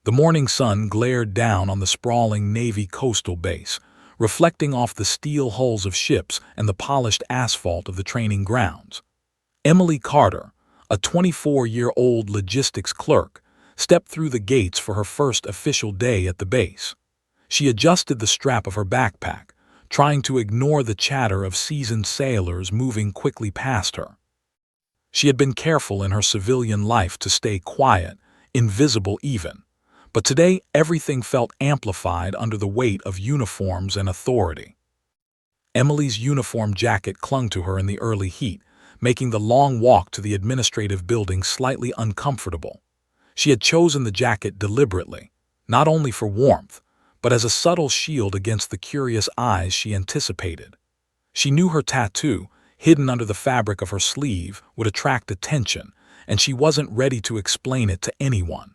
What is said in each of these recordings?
The morning sun glared down on the sprawling Navy coastal base, reflecting off the steel hulls of ships and the polished asphalt of the training grounds. Emily Carter, a 24-year-old logistics clerk, stepped through the gates for her first official day at the base. She adjusted the strap of her backpack, trying to ignore the chatter of seasoned sailors moving quickly past her. She had been careful in her civilian life to stay quiet, invisible even, but today everything felt amplified under the weight of uniforms and authority. Emily's uniform jacket clung to her in the early heat, making the long walk to the administrative building slightly uncomfortable. She had chosen the jacket deliberately, not only for warmth, but as a subtle shield against the curious eyes she anticipated. She knew her tattoo, hidden under the fabric of her sleeve, would attract attention, and she wasn't ready to explain it to anyone.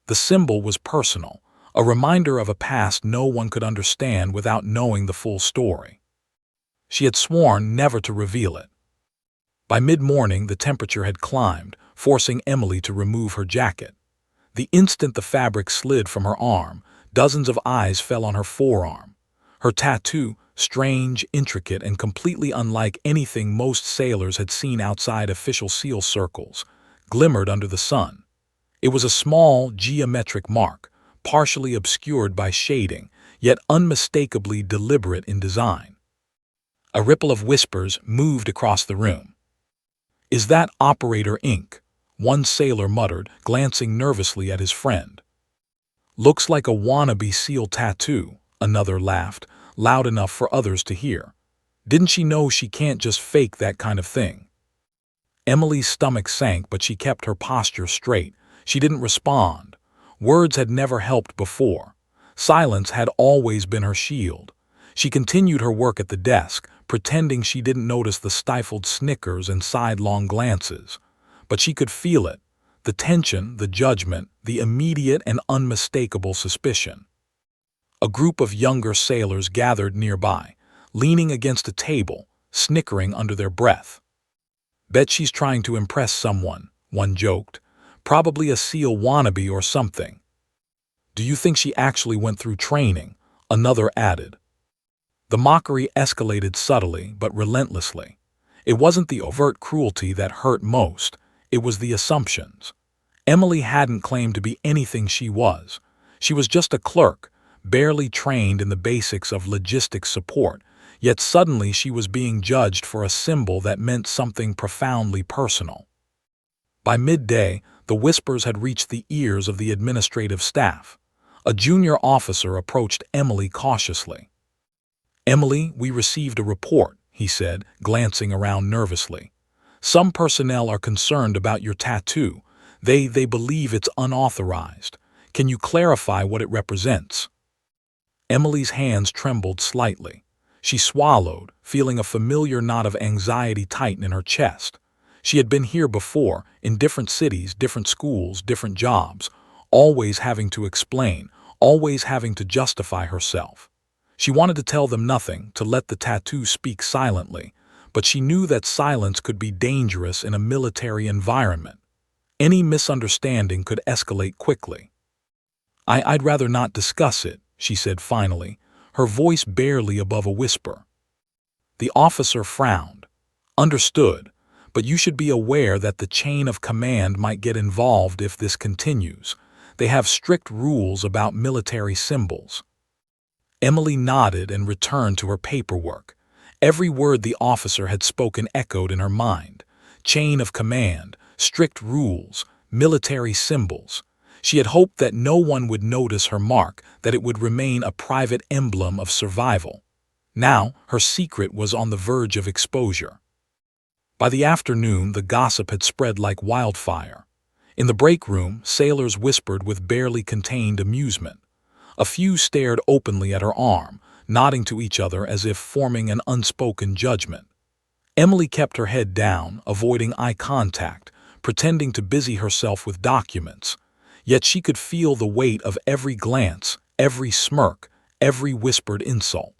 The symbol was personal, a reminder of a past no one could understand without knowing the full story. She had sworn never to reveal it. By mid-morning, the temperature had climbed, forcing Emily to remove her jacket. The instant the fabric slid from her arm, dozens of eyes fell on her forearm. Her tattoo, strange, intricate, and completely unlike anything most sailors had seen outside official SEAL circles, glimmered under the sun. It was a small, geometric mark, partially obscured by shading, yet unmistakably deliberate in design. A ripple of whispers moved across the room. "Is that Operator Ink?" one sailor muttered, glancing nervously at his friend. "Looks like a wannabe SEAL tattoo," another laughed, loud enough for others to hear. "Didn't she know she can't just fake that kind of thing?" Emily's stomach sank, but she kept her posture straight. She didn't respond. Words had never helped before. Silence had always been her shield. She continued her work at the desk, pretending she didn't notice the stifled snickers and sidelong glances. But she could feel it, the tension, the judgment, the immediate and unmistakable suspicion. A group of younger sailors gathered nearby, leaning against a table, snickering under their breath. "Bet she's trying to impress someone," one joked. "Probably a SEAL wannabe or something." "Do you think she actually went through training?" another added. The mockery escalated subtly but relentlessly. It wasn't the overt cruelty that hurt most, it was the assumptions. Emily hadn't claimed to be anything she was. She was just a clerk, barely trained in the basics of logistics support, yet suddenly she was being judged for a symbol that meant something profoundly personal. By midday, the whispers had reached the ears of the administrative staff. A junior officer approached Emily cautiously. "Emily, we received a report," he said, glancing around nervously. "Some personnel are concerned about your tattoo. They believe it's unauthorized. Can you clarify what it represents?" Emily's hands trembled slightly. She swallowed, feeling a familiar knot of anxiety tighten in her chest. She had been here before, in different cities, different schools, different jobs, always having to explain, always having to justify herself. She wanted to tell them nothing, to let the tattoo speak silently, but she knew that silence could be dangerous in a military environment. Any misunderstanding could escalate quickly. I'd rather not discuss it," she said finally, her voice barely above a whisper. The officer frowned. "Understood, but you should be aware that the chain of command might get involved if this continues. They have strict rules about military symbols." Emily nodded and returned to her paperwork. Every word the officer had spoken echoed in her mind. Chain of command, strict rules, military symbols. She had hoped that no one would notice her mark, that it would remain a private emblem of survival. Now, her secret was on the verge of exposure. By the afternoon, the gossip had spread like wildfire. In the break room, sailors whispered with barely contained amusement. A few stared openly at her arm, nodding to each other as if forming an unspoken judgment. Emily kept her head down, avoiding eye contact, pretending to busy herself with documents. Yet she could feel the weight of every glance, every smirk, every whispered insult.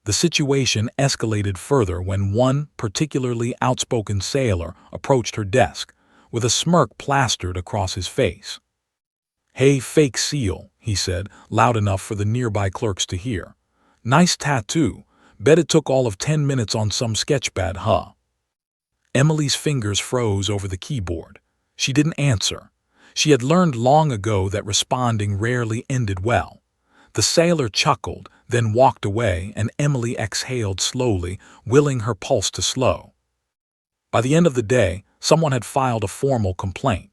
The situation escalated further when one particularly outspoken sailor approached her desk, with a smirk plastered across his face. "Hey, fake seal," he said, loud enough for the nearby clerks to hear. "Nice tattoo. Bet it took all of 10 minutes on some sketchpad, huh?" Emily's fingers froze over the keyboard. She didn't answer. She had learned long ago that responding rarely ended well. The sailor chuckled, then walked away, and Emily exhaled slowly, willing her pulse to slow. By the end of the day, someone had filed a formal complaint.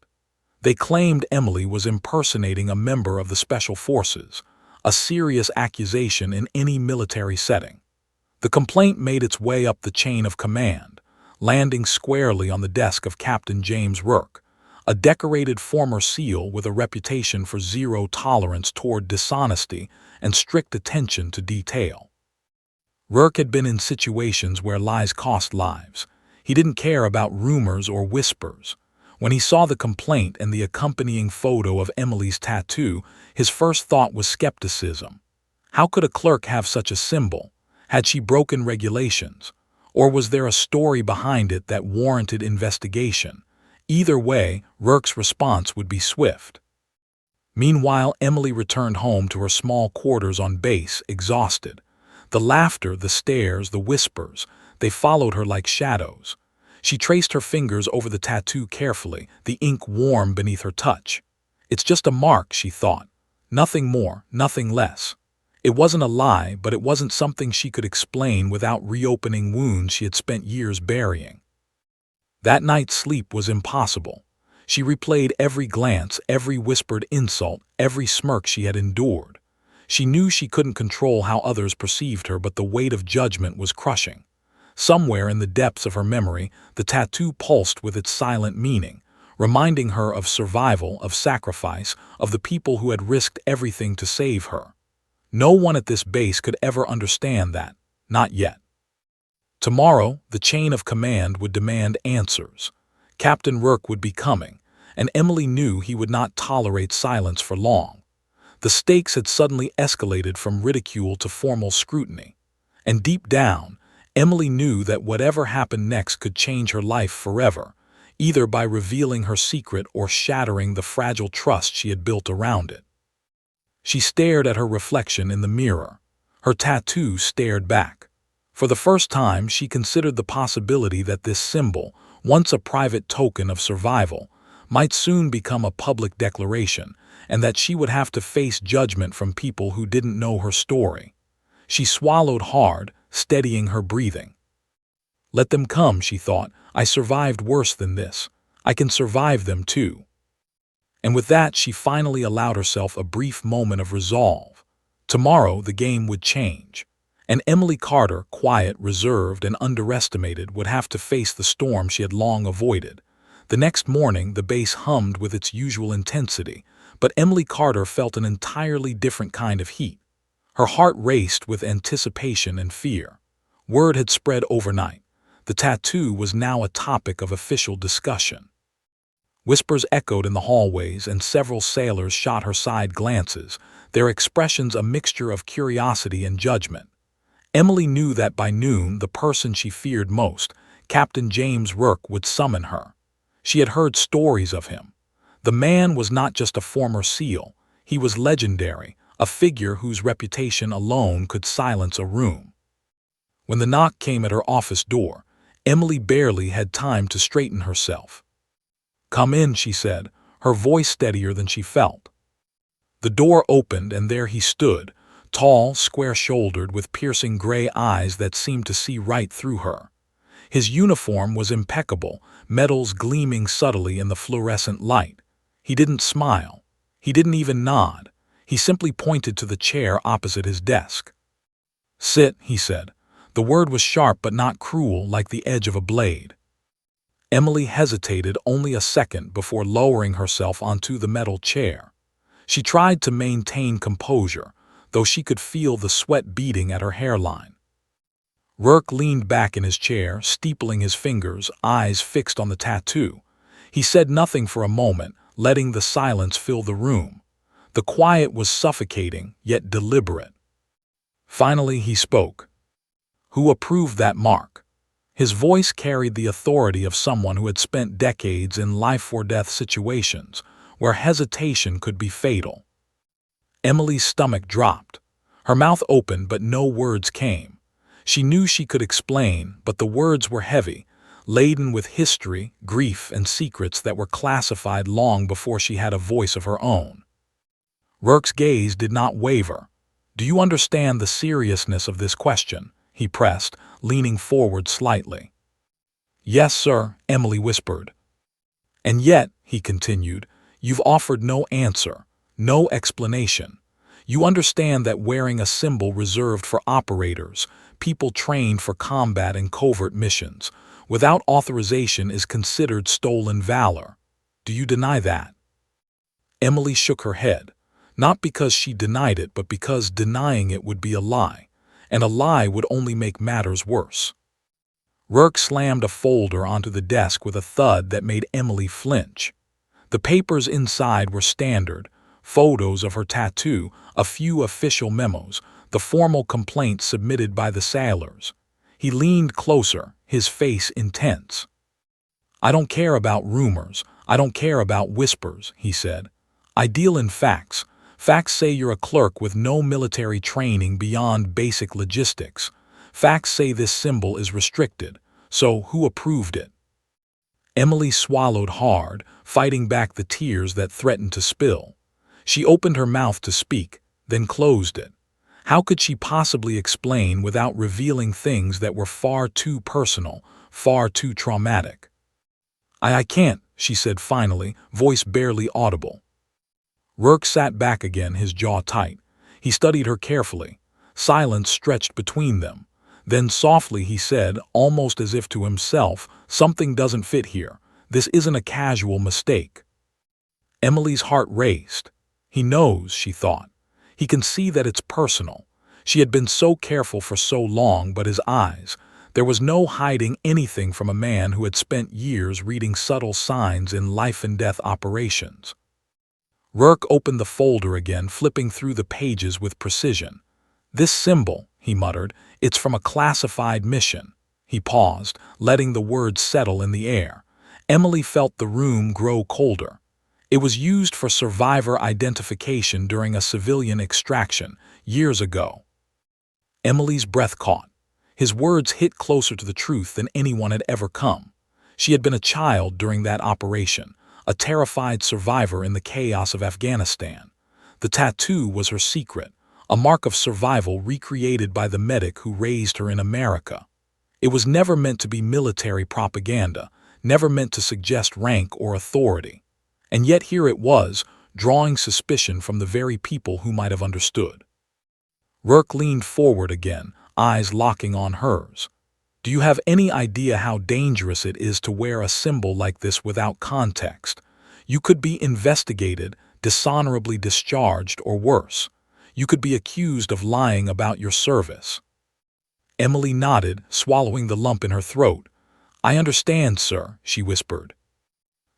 They claimed Emily was impersonating a member of the Special Forces, a serious accusation in any military setting. The complaint made its way up the chain of command, landing squarely on the desk of Captain James Rourke, a decorated former SEAL with a reputation for zero tolerance toward dishonesty and strict attention to detail. Rourke had been in situations where lies cost lives. He didn't care about rumors or whispers. When he saw the complaint and the accompanying photo of Emily's tattoo, his first thought was skepticism. How could a clerk have such a symbol? Had she broken regulations? Or was there a story behind it that warranted investigation? Either way, Rourke's response would be swift. Meanwhile, Emily returned home to her small quarters on base, exhausted. The laughter, the stares, the whispers, they followed her like shadows. She traced her fingers over the tattoo carefully, the ink warm beneath her touch. "It's just a mark," she thought. "Nothing more, nothing less." It wasn't a lie, but it wasn't something she could explain without reopening wounds she had spent years burying. That night's sleep was impossible. She replayed every glance, every whispered insult, every smirk she had endured. She knew she couldn't control how others perceived her, but the weight of judgment was crushing. Somewhere in the depths of her memory, the tattoo pulsed with its silent meaning, reminding her of survival, of sacrifice, of the people who had risked everything to save her. No one at this base could ever understand that, not yet. Tomorrow, the chain of command would demand answers. Captain Rourke would be coming, and Emily knew he would not tolerate silence for long. The stakes had suddenly escalated from ridicule to formal scrutiny. And deep down, Emily knew that whatever happened next could change her life forever, either by revealing her secret or shattering the fragile trust she had built around it. She stared at her reflection in the mirror. Her tattoo stared back. For the first time, she considered the possibility that this symbol, once a private token of survival, might soon become a public declaration, and that she would have to face judgment from people who didn't know her story. She swallowed hard, steadying her breathing. "Let them come," she thought. "I survived worse than this. I can survive them too." And with that, she finally allowed herself a brief moment of resolve. Tomorrow, the game would change. And Emily Carter, quiet, reserved, and underestimated, would have to face the storm she had long avoided. The next morning, the base hummed with its usual intensity, but Emily Carter felt an entirely different kind of heat. Her heart raced with anticipation and fear. Word had spread overnight. The tattoo was now a topic of official discussion. Whispers echoed in the hallways, and several sailors shot her side glances, their expressions a mixture of curiosity and judgment. Emily knew that by noon, the person she feared most, Captain James Rourke, would summon her. She had heard stories of him. The man was not just a former SEAL. He was legendary, a figure whose reputation alone could silence a room. When the knock came at her office door, Emily barely had time to straighten herself. "Come in," she said, her voice steadier than she felt. The door opened, and there he stood, tall, square-shouldered, with piercing gray eyes that seemed to see right through her. His uniform was impeccable, metals gleaming subtly in the fluorescent light. He didn't smile. He didn't even nod. He simply pointed to the chair opposite his desk. "Sit," he said. The word was sharp but not cruel, like the edge of a blade. Emily hesitated only a second before lowering herself onto the metal chair. She tried to maintain composure, though she could feel the sweat beading at her hairline. Rourke leaned back in his chair, steepling his fingers, eyes fixed on the tattoo. He said nothing for a moment, letting the silence fill the room. The quiet was suffocating, yet deliberate. Finally, he spoke. "Who approved that mark?" His voice carried the authority of someone who had spent decades in life-or-death situations, where hesitation could be fatal. Emily's stomach dropped. Her mouth opened, but no words came. She knew she could explain, but the words were heavy, laden with history, grief, and secrets that were classified long before she had a voice of her own. Rourke's gaze did not waver. "Do you understand the seriousness of this question?" he pressed, leaning forward slightly. "Yes, sir," Emily whispered. "And yet," he continued, "you've offered no answer, no explanation. You understand that wearing a symbol reserved for operators, people trained for combat and covert missions, without authorization is considered stolen valor. Do you deny that?" Emily shook her head, not because she denied it, but because denying it would be a lie, and a lie would only make matters worse. Rourke slammed a folder onto the desk with a thud that made Emily flinch. The papers inside were standard: photos of her tattoo, a few official memos, the formal complaint submitted by the sailors. He leaned closer, his face intense. "I don't care about rumors, I don't care about whispers," he said. "I deal in facts. Facts say you're a clerk with no military training beyond basic logistics. Facts say this symbol is restricted. So who approved it?" Emily swallowed hard, fighting back the tears that threatened to spill. She opened her mouth to speak, then closed it. How could she possibly explain without revealing things that were far too personal, far too traumatic? I can't," she said finally, voice barely audible. Rourke sat back again, his jaw tight. He studied her carefully. Silence stretched between them. Then softly he said, almost as if to himself, "Something doesn't fit here. This isn't a casual mistake." Emily's heart raced. He knows, she thought. He can see that it's personal. She had been so careful for so long, but his eyes, there was no hiding anything from a man who had spent years reading subtle signs in life-and-death operations. Rourke opened the folder again, flipping through the pages with precision. "This symbol," he muttered, "it's from a classified mission." He paused, letting the words settle in the air. Emily felt the room grow colder. "It was used for survivor identification during a civilian extraction, years ago." Emily's breath caught. His words hit closer to the truth than anyone had ever come. She had been a child during that operation, a terrified survivor in the chaos of Afghanistan. The tattoo was her secret, a mark of survival recreated by the medic who raised her in America. It was never meant to be military propaganda, never meant to suggest rank or authority. And yet here it was, drawing suspicion from the very people who might have understood. Rourke leaned forward again, eyes locking on hers. "Do you have any idea how dangerous it is to wear a symbol like this without context? You could be investigated, dishonorably discharged, or worse. You could be accused of lying about your service." Emily nodded, swallowing the lump in her throat. "I understand, sir," she whispered.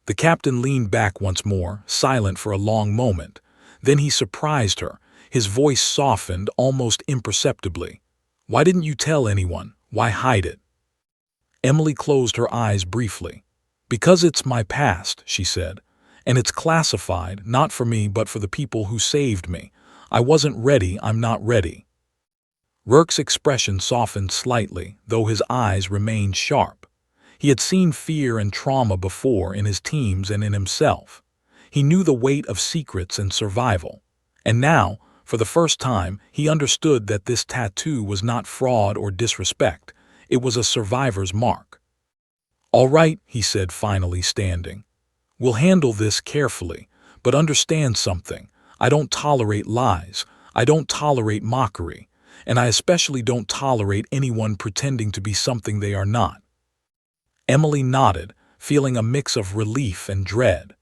The captain leaned back once more, silent for a long moment. Then he surprised her. His voice softened almost imperceptibly. "Why didn't you tell anyone? Why hide it?" Emily closed her eyes briefly. "Because it's my past," she said. "And it's classified, not for me but for the people who saved me. I wasn't ready, I'm not ready." Rourke's expression softened slightly, though his eyes remained sharp. He had seen fear and trauma before in his teams and in himself. He knew the weight of secrets and survival. And now, for the first time, he understood that this tattoo was not fraud or disrespect. It was a survivor's mark. "All right," he said, finally standing. "We'll handle this carefully, but understand something. I don't tolerate lies. I don't tolerate mockery. And I especially don't tolerate anyone pretending to be something they are not." Emily nodded, feeling a mix of relief and dread.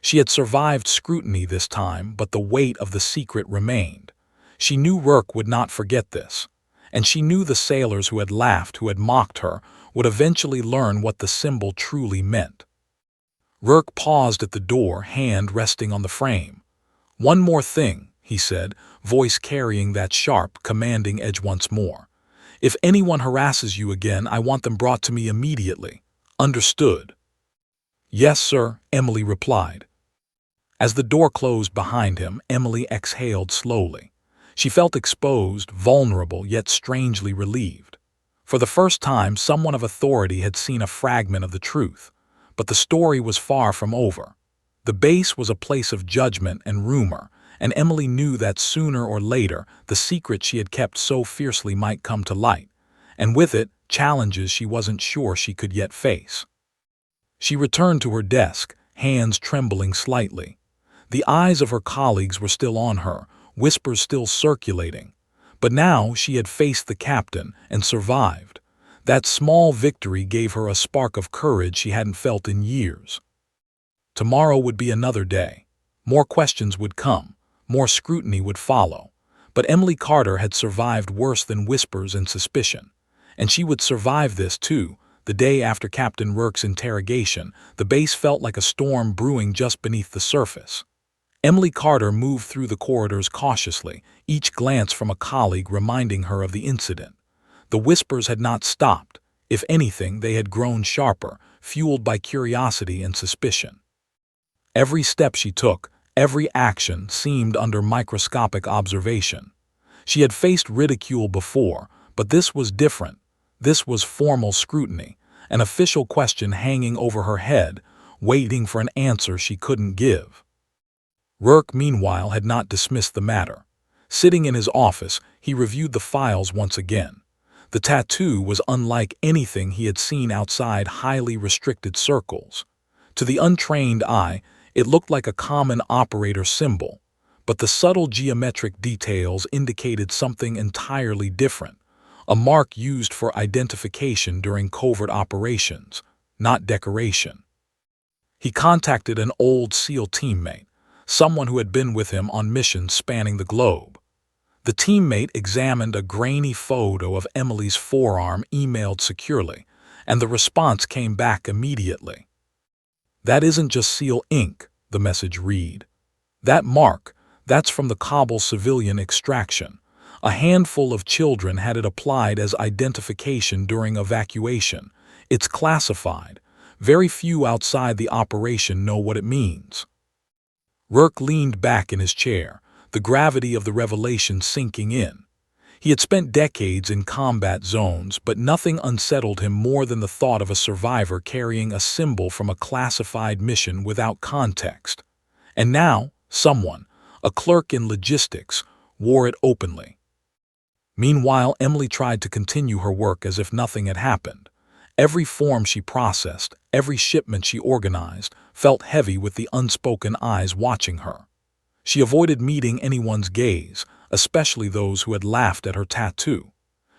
She had survived scrutiny this time, but the weight of the secret remained. She knew Rourke would not forget this. And she knew the sailors who had laughed, who had mocked her, would eventually learn what the symbol truly meant. Rourke paused at the door, hand resting on the frame. "One more thing," he said, voice carrying that sharp, commanding edge once more. "If anyone harasses you again, I want them brought to me immediately. Understood?" "Yes, sir," Emily replied. As the door closed behind him, Emily exhaled slowly. She felt exposed, vulnerable, yet strangely relieved. For the first time, someone of authority had seen a fragment of the truth. But the story was far from over. The base was a place of judgment and rumor, and Emily knew that sooner or later the secret she had kept so fiercely might come to light, and with it, challenges she wasn't sure she could yet face. She returned to her desk, hands trembling slightly. The eyes of her colleagues were still on her, whispers still circulating. But now she had faced the captain and survived. That small victory gave her a spark of courage she hadn't felt in years. Tomorrow would be another day. More questions would come, more scrutiny would follow. But Emily Carter had survived worse than whispers and suspicion. And she would survive this too. The day after Captain Rourke's interrogation, the base felt like a storm brewing just beneath the surface. Emily Carter moved through the corridors cautiously, each glance from a colleague reminding her of the incident. The whispers had not stopped. If anything, they had grown sharper, fueled by curiosity and suspicion. Every step she took, every action seemed under microscopic observation. She had faced ridicule before, but this was different. This was formal scrutiny, an official question hanging over her head, waiting for an answer she couldn't give. Rourke, meanwhile, had not dismissed the matter. Sitting in his office, he reviewed the files once again. The tattoo was unlike anything he had seen outside highly restricted circles. To the untrained eye, it looked like a common operator symbol, but the subtle geometric details indicated something entirely different, a mark used for identification during covert operations, not decoration. He contacted an old SEAL teammate, someone who had been with him on missions spanning the globe. The teammate examined a grainy photo of Emily's forearm emailed securely, and the response came back immediately. "That isn't just SEAL ink," the message read. "That mark, that's from the Kabul civilian extraction. A handful of children had it applied as identification during evacuation. It's classified. Very few outside the operation know what it means." Rourke leaned back in his chair, the gravity of the revelation sinking in. He had spent decades in combat zones, but nothing unsettled him more than the thought of a survivor carrying a symbol from a classified mission without context. And now, someone, a clerk in logistics, wore it openly. Meanwhile, Emily tried to continue her work as if nothing had happened. Every form she processed, every shipment she organized, felt heavy with the unspoken eyes watching her. She avoided meeting anyone's gaze, especially those who had laughed at her tattoo.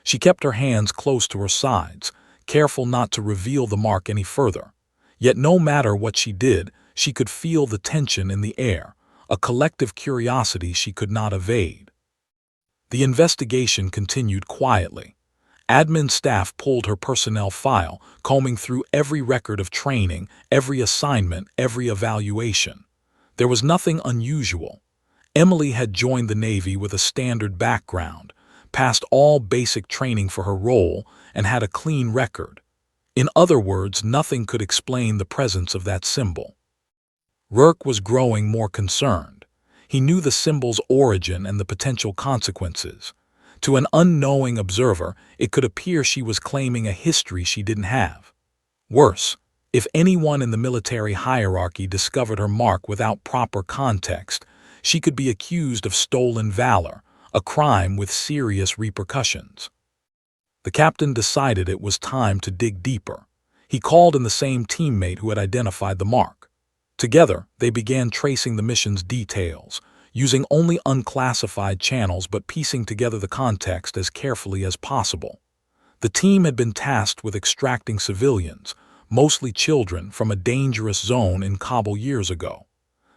She kept her hands close to her sides, careful not to reveal the mark any further. Yet no matter what she did, she could feel the tension in the air, a collective curiosity she could not evade. The investigation continued quietly. Admin staff pulled her personnel file, combing through every record of training, every assignment, every evaluation. There was nothing unusual. Emily had joined the Navy with a standard background, passed all basic training for her role, and had a clean record. In other words, nothing could explain the presence of that symbol. Rourke was growing more concerned. He knew the symbol's origin and the potential consequences. To an unknowing observer, it could appear she was claiming a history she didn't have. Worse, if anyone in the military hierarchy discovered her mark without proper context, she could be accused of stolen valor, a crime with serious repercussions. The captain decided it was time to dig deeper. He called in the same teammate who had identified the mark. Together, they began tracing the mission's details, using only unclassified channels but piecing together the context as carefully as possible. The team had been tasked with extracting civilians, mostly children, from a dangerous zone in Kabul years ago.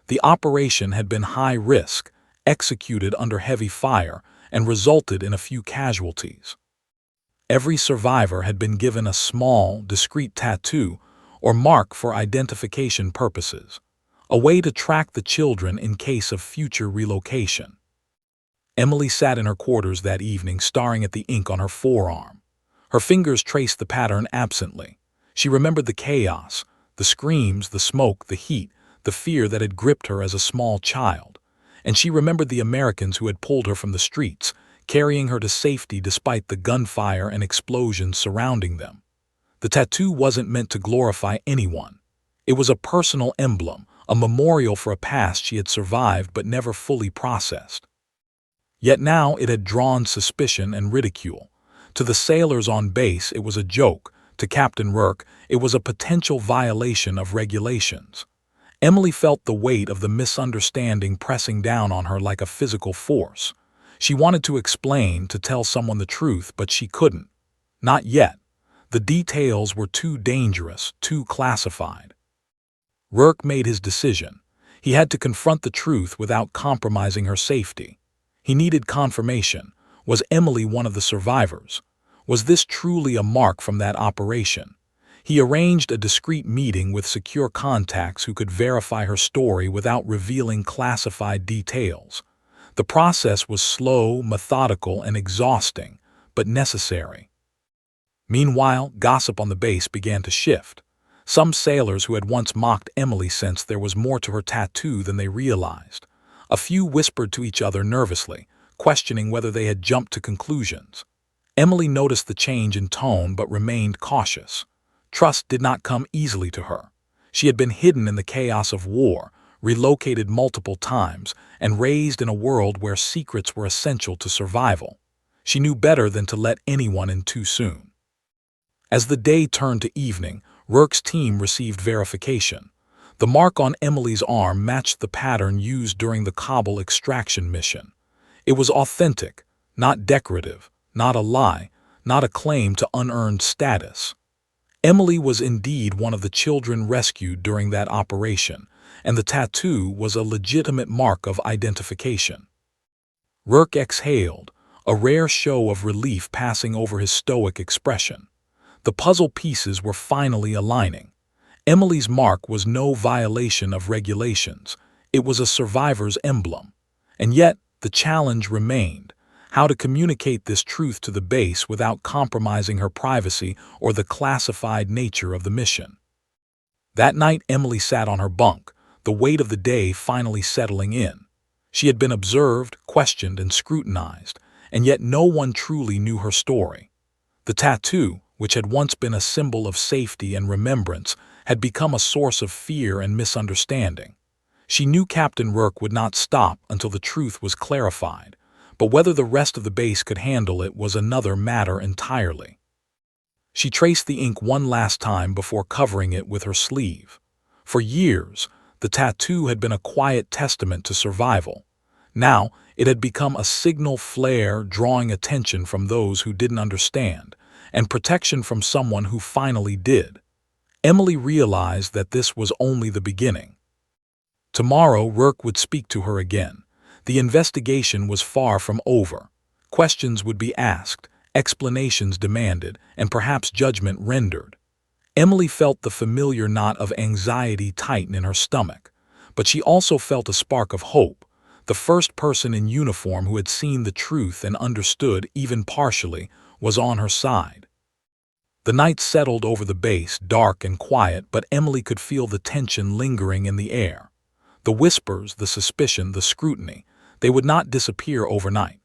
The operation had been high risk, executed under heavy fire, and resulted in a few casualties. Every survivor had been given a small, discreet tattoo or mark for identification purposes, a way to track the children in case of future relocation. Emily sat in her quarters that evening, staring at the ink on her forearm. Her fingers traced the pattern absently. She remembered the chaos, the screams, the smoke, the heat, the fear that had gripped her as a small child. And she remembered the Americans who had pulled her from the streets, carrying her to safety despite the gunfire and explosions surrounding them. The tattoo wasn't meant to glorify anyone. It was a personal emblem, a memorial for a past she had survived but never fully processed. Yet now it had drawn suspicion and ridicule. To the sailors on base, it was a joke. To Captain Rourke, it was a potential violation of regulations. Emily felt the weight of the misunderstanding pressing down on her like a physical force. She wanted to explain, to tell someone the truth, but she couldn't. Not yet. The details were too dangerous, too classified. Rourke made his decision. He had to confront the truth without compromising her safety. He needed confirmation. Was Emily one of the survivors? Was this truly a mark from that operation? He arranged a discreet meeting with secure contacts who could verify her story without revealing classified details. The process was slow, methodical, and exhausting, but necessary. Meanwhile, gossip on the base began to shift. Some sailors who had once mocked Emily sensed there was more to her tattoo than they realized. A few whispered to each other nervously, questioning whether they had jumped to conclusions. Emily noticed the change in tone but remained cautious. Trust did not come easily to her. She had been hidden in the chaos of war, relocated multiple times, and raised in a world where secrets were essential to survival. She knew better than to let anyone in too soon. As the day turned to evening, Rourke's team received verification. The mark on Emily's arm matched the pattern used during the Kabul extraction mission. It was authentic, not decorative, not a lie, not a claim to unearned status. Emily was indeed one of the children rescued during that operation, and the tattoo was a legitimate mark of identification. Rourke exhaled, a rare show of relief passing over his stoic expression. The puzzle pieces were finally aligning. Emily's mark was no violation of regulations. It was a survivor's emblem. And yet, the challenge remained: how to communicate this truth to the base without compromising her privacy or the classified nature of the mission. That night, Emily sat on her bunk, the weight of the day finally settling in. She had been observed, questioned, and scrutinized, and yet no one truly knew her story. The tattoo, which had once been a symbol of safety and remembrance, had become a source of fear and misunderstanding. She knew Captain Rourke would not stop until the truth was clarified, but whether the rest of the base could handle it was another matter entirely. She traced the ink one last time before covering it with her sleeve. For years, the tattoo had been a quiet testament to survival. Now, it had become a signal flare, drawing attention from those who didn't understand, and protection from someone who finally did. Emily realized that this was only the beginning. Tomorrow, Rourke would speak to her again. The investigation was far from over. Questions would be asked, explanations demanded, and perhaps judgment rendered. Emily felt the familiar knot of anxiety tighten in her stomach, but she also felt a spark of hope. The first person in uniform who had seen the truth and understood, even partially, was on her side. The night settled over the base, dark and quiet, but Emily could feel the tension lingering in the air. The whispers, the suspicion, the scrutiny, they would not disappear overnight.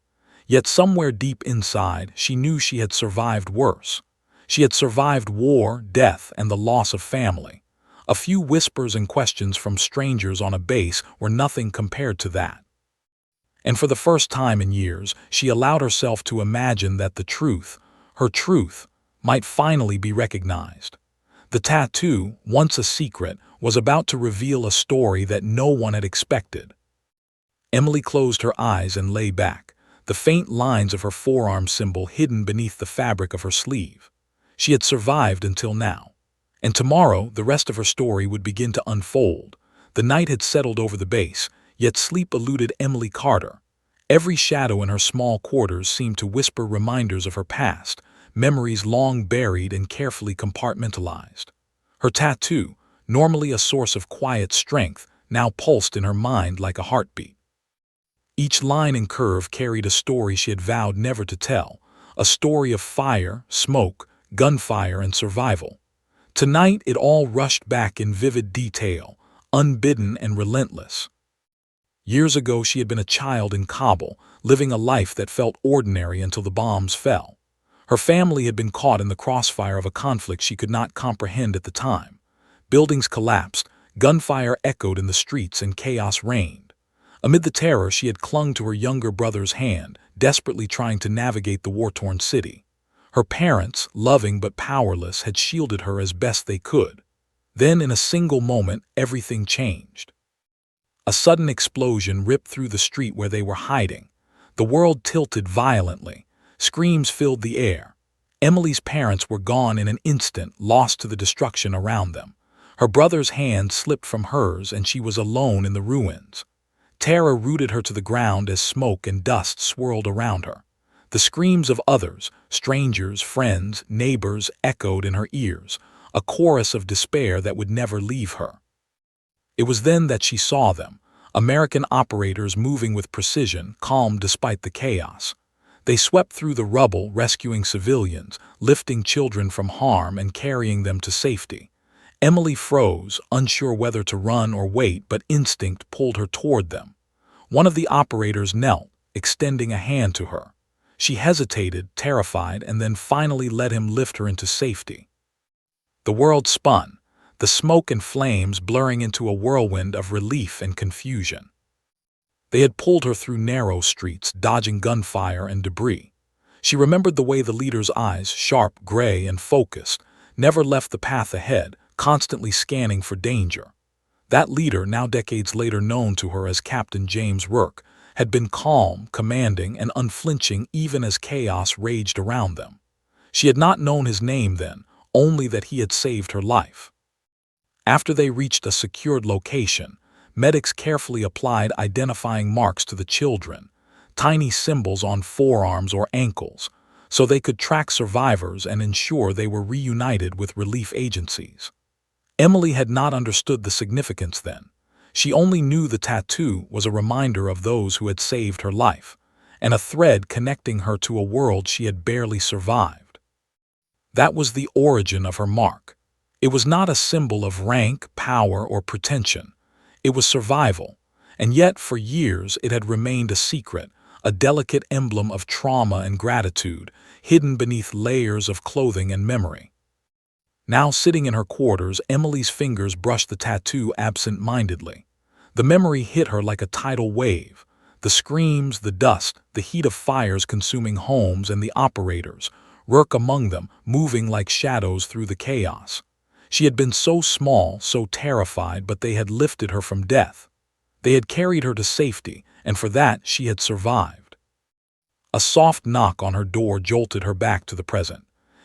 Yet somewhere deep inside, she knew she had survived worse. She had survived war, death, and the loss of family. A few whispers and questions from strangers on a base were nothing compared to that. And for the first time in years, she allowed herself to imagine that the truth, her truth, might finally be recognized. The tattoo, once a secret, was about to reveal a story that no one had expected. Emily closed her eyes and lay back, the faint lines of her forearm symbol hidden beneath the fabric of her sleeve. She had survived until now. And tomorrow, the rest of her story would begin to unfold. The night had settled over the base, yet sleep eluded Emily Carter. Every shadow in her small quarters seemed to whisper reminders of her past, memories long buried and carefully compartmentalized. Her tattoo, normally a source of quiet strength, now pulsed in her mind like a heartbeat. Each line and curve carried a story she had vowed never to tell, a story of fire, smoke, gunfire, and survival. Tonight it all rushed back in vivid detail, unbidden and relentless. Years ago, she had been a child in Kabul, living a life that felt ordinary until the bombs fell. Her family had been caught in the crossfire of a conflict she could not comprehend at the time. Buildings collapsed, gunfire echoed in the streets, and chaos reigned. Amid the terror, she had clung to her younger brother's hand, desperately trying to navigate the war-torn city. Her parents, loving but powerless, had shielded her as best they could. Then, in a single moment, everything changed. A sudden explosion ripped through the street where they were hiding. The world tilted violently. Screams filled the air. Emily's parents were gone in an instant, lost to the destruction around them. Her brother's hand slipped from hers, and she was alone in the ruins. Terror rooted her to the ground as smoke and dust swirled around her. The screams of others, strangers, friends, neighbors, echoed in her ears, a chorus of despair that would never leave her. It was then that she saw them, American operators moving with precision, calm despite the chaos. They swept through the rubble, rescuing civilians, lifting children from harm and carrying them to safety. Emily froze, unsure whether to run or wait, but instinct pulled her toward them. One of the operators knelt, extending a hand to her. She hesitated, terrified, and then finally let him lift her into safety. The world spun, the smoke and flames blurring into a whirlwind of relief and confusion. They had pulled her through narrow streets, dodging gunfire and debris. She remembered the way the leader's eyes, sharp, gray, and focused, never left the path ahead, constantly scanning for danger. That leader, now decades later known to her as Captain James Rourke, had been calm, commanding, and unflinching even as chaos raged around them. She had not known his name then, only that he had saved her life. After they reached a secured location, medics carefully applied identifying marks to the children, tiny symbols on forearms or ankles, so they could track survivors and ensure they were reunited with relief agencies. Emily had not understood the significance then. She only knew the tattoo was a reminder of those who had saved her life, and a thread connecting her to a world she had barely survived. That was the origin of her mark. It was not a symbol of rank, power, or pretension. It was survival, and yet for years it had remained a secret, a delicate emblem of trauma and gratitude, hidden beneath layers of clothing and memory. Now sitting in her quarters, Emily's fingers brushed the tattoo absent-mindedly. The memory hit her like a tidal wave. The screams, the dust, the heat of fires consuming homes and the operators, Rourke among them, moving like shadows through the chaos. She had been so small, so terrified, but they had lifted her from death. They had carried her to safety, and for that she had survived. A soft knock on her door jolted her back to the present.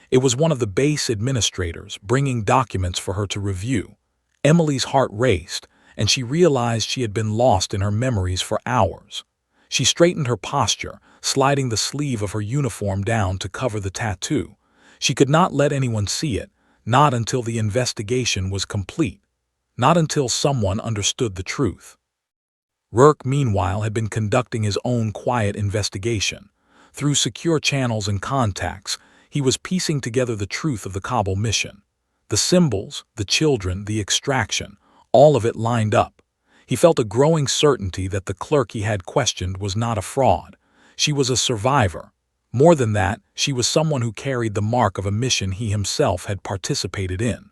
It was one of the base administrators, bringing documents for her to review. Emily's heart raced, and she realized she had been lost in her memories for hours. She straightened her posture, sliding the sleeve of her uniform down to cover the tattoo. She could not let anyone see it, not until the investigation was complete, not until someone understood the truth. Rourke, meanwhile, had been conducting his own quiet investigation. Through secure channels and contacts, he was piecing together the truth of the Kabul mission. The symbols, the children, the extraction, all of it lined up. He felt a growing certainty that the clerk he had questioned was not a fraud. She was a survivor. More than that, she was someone who carried the mark of a mission he himself had participated in.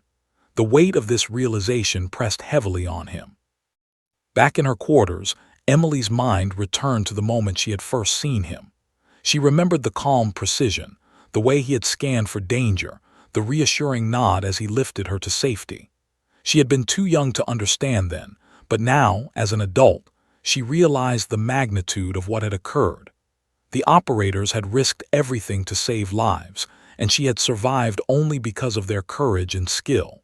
The weight of this realization pressed heavily on him. Back in her quarters, Emily's mind returned to the moment she had first seen him. She remembered the calm precision, the way he had scanned for danger, the reassuring nod as he lifted her to safety. She had been too young to understand then, but now, as an adult, she realized the magnitude of what had occurred. The operators had risked everything to save lives, and she had survived only because of their courage and skill.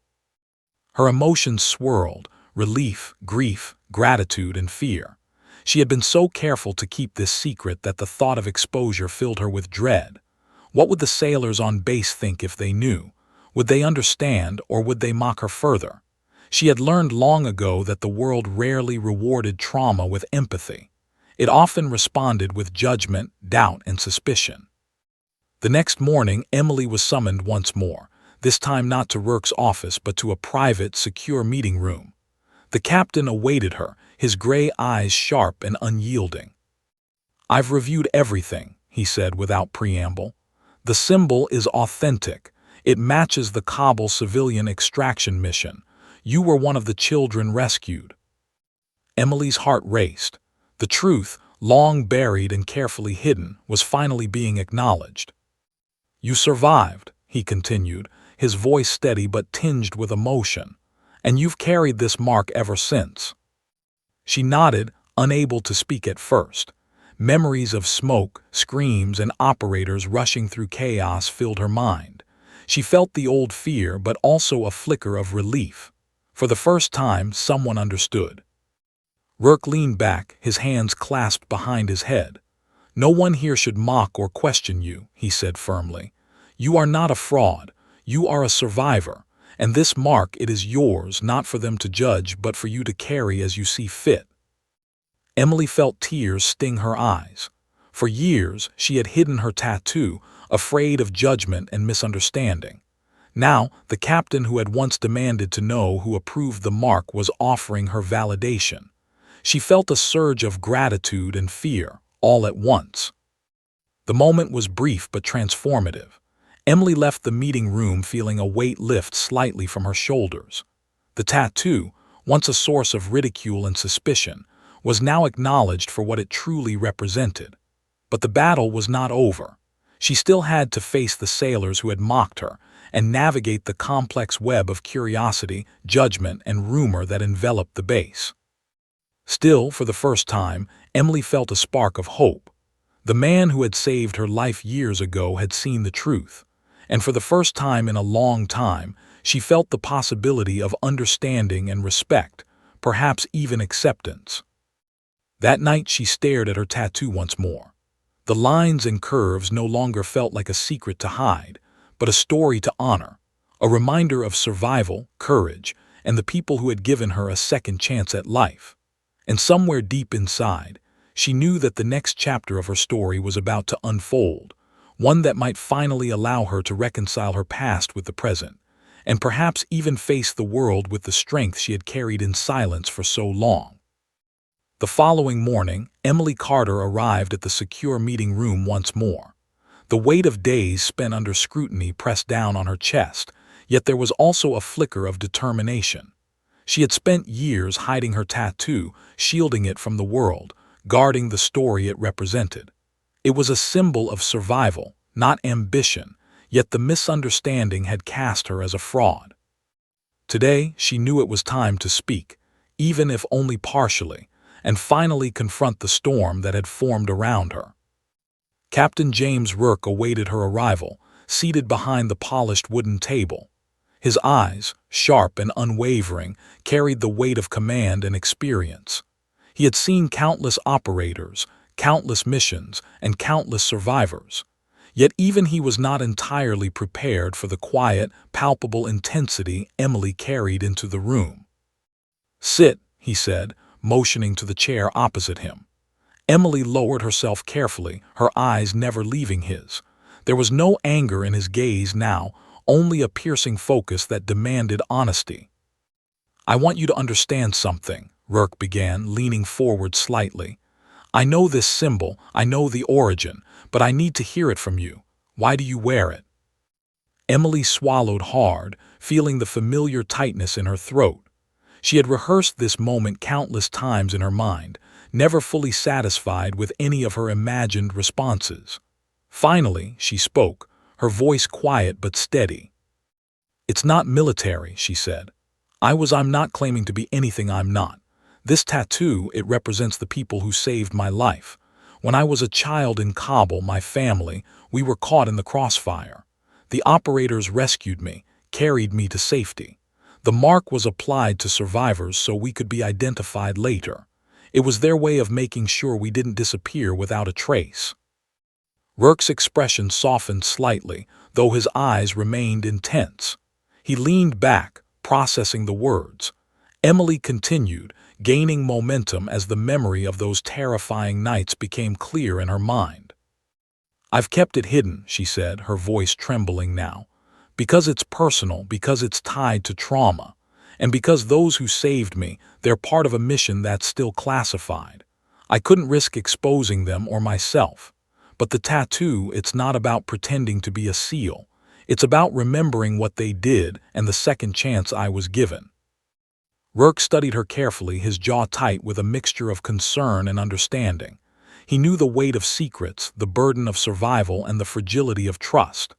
Her emotions swirled, relief, grief, gratitude, and fear. She had been so careful to keep this secret that the thought of exposure filled her with dread. What would the sailors on base think if they knew? Would they understand, or would they mock her further? She had learned long ago that the world rarely rewarded trauma with empathy. It often responded with judgment, doubt, and suspicion. The next morning, Emily was summoned once more, this time not to Rourke's office but to a private, secure meeting room. The captain awaited her, his gray eyes sharp and unyielding. "I've reviewed everything," he said without preamble. "The symbol is authentic. It matches the Kabul civilian extraction mission. You were one of the children rescued." Emily's heart raced. The truth, long buried and carefully hidden, was finally being acknowledged. "You survived," he continued, his voice steady but tinged with emotion. "And you've carried this mark ever since." She nodded, unable to speak at first. Memories of smoke, screams, and operators rushing through chaos filled her mind. She felt the old fear, but also a flicker of relief. For the first time, someone understood. Rourke leaned back, his hands clasped behind his head. "No one here should mock or question you," he said firmly. "You are not a fraud. You are a survivor. And this mark, it is yours, not for them to judge, but for you to carry as you see fit." Emily felt tears sting her eyes. For years, she had hidden her tattoo, afraid of judgment and misunderstanding. Now, the captain who had once demanded to know who approved the mark was offering her validation. She felt a surge of gratitude and fear, all at once. The moment was brief but transformative. Emily left the meeting room feeling a weight lift slightly from her shoulders. The tattoo, once a source of ridicule and suspicion, was now acknowledged for what it truly represented. But the battle was not over. She still had to face the sailors who had mocked her and navigate the complex web of curiosity, judgment, and rumor that enveloped the base. Still, for the first time, Emily felt a spark of hope. The man who had saved her life years ago had seen the truth, and for the first time in a long time, she felt the possibility of understanding and respect, perhaps even acceptance. That night she stared at her tattoo once more. The lines and curves no longer felt like a secret to hide, but a story to honor, a reminder of survival, courage, and the people who had given her a second chance at life. And somewhere deep inside, she knew that the next chapter of her story was about to unfold, one that might finally allow her to reconcile her past with the present, and perhaps even face the world with the strength she had carried in silence for so long. The following morning, Emily Carter arrived at the secure meeting room once more. The weight of days spent under scrutiny pressed down on her chest, yet there was also a flicker of determination. She had spent years hiding her tattoo, shielding it from the world, guarding the story it represented. It was a symbol of survival, not ambition, yet the misunderstanding had cast her as a fraud. Today, she knew it was time to speak, even if only partially, and finally confront the storm that had formed around her. Captain James Rourke awaited her arrival, seated behind the polished wooden table. His eyes, sharp and unwavering, carried the weight of command and experience. He had seen countless operators, countless missions, and countless survivors. Yet even he was not entirely prepared for the quiet, palpable intensity Emily carried into the room. "Sit," he said, motioning to the chair opposite him. Emily lowered herself carefully, her eyes never leaving his. There was no anger in his gaze now, only a piercing focus that demanded honesty. "I want you to understand something," Rourke began, leaning forward slightly. "I know this symbol, I know the origin, but I need to hear it from you. Why do you wear it?" Emily swallowed hard, feeling the familiar tightness in her throat. She had rehearsed this moment countless times in her mind, never fully satisfied with any of her imagined responses. Finally, she spoke, her voice quiet but steady. "It's not military," she said. I'm not claiming to be anything I'm not. This tattoo, it represents the people who saved my life. When I was a child in Kabul, my family, we were caught in the crossfire. The operators rescued me, carried me to safety. The mark was applied to survivors so we could be identified later. It was their way of making sure we didn't disappear without a trace." Rourke's expression softened slightly, though his eyes remained intense. He leaned back, processing the words. Emily continued, gaining momentum as the memory of those terrifying nights became clear in her mind. "I've kept it hidden," she said, her voice trembling now. "Because it's personal, because it's tied to trauma. And because those who saved me, they're part of a mission that's still classified. I couldn't risk exposing them or myself. But the tattoo, it's not about pretending to be a SEAL. It's about remembering what they did and the second chance I was given. Rourke studied her carefully, his jaw tight with a mixture of concern and understanding. He knew the weight of secrets, the burden of survival, and the fragility of trust.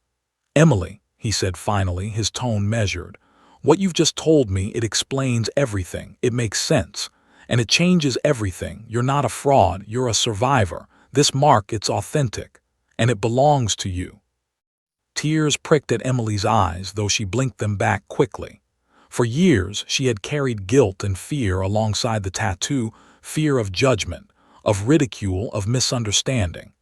"Emily," he said finally, his tone measured, "what you've just told me, it explains everything. It makes sense. And it changes everything. You're not a fraud. You're a survivor. This mark, it's authentic. And it belongs to you." Tears pricked at Emily's eyes, though she blinked them back quickly. For years, she had carried guilt and fear alongside the tattoo, fear of judgment, of ridicule, of misunderstanding.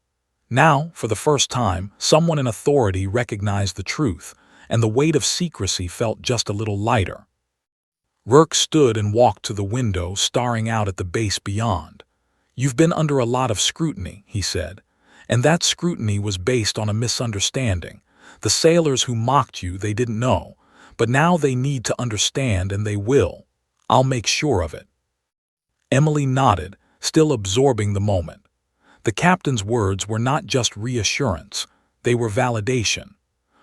Now, for the first time, someone in authority recognized the truth, and the weight of secrecy felt just a little lighter. Rourke stood and walked to the window, staring out at the base beyond. "You've been under a lot of scrutiny," he said, "and that scrutiny was based on a misunderstanding. The sailors who mocked you, they didn't know, but now they need to understand, and they will. I'll make sure of it." Emily nodded, still absorbing the moment. The captain's words were not just reassurance, they were validation.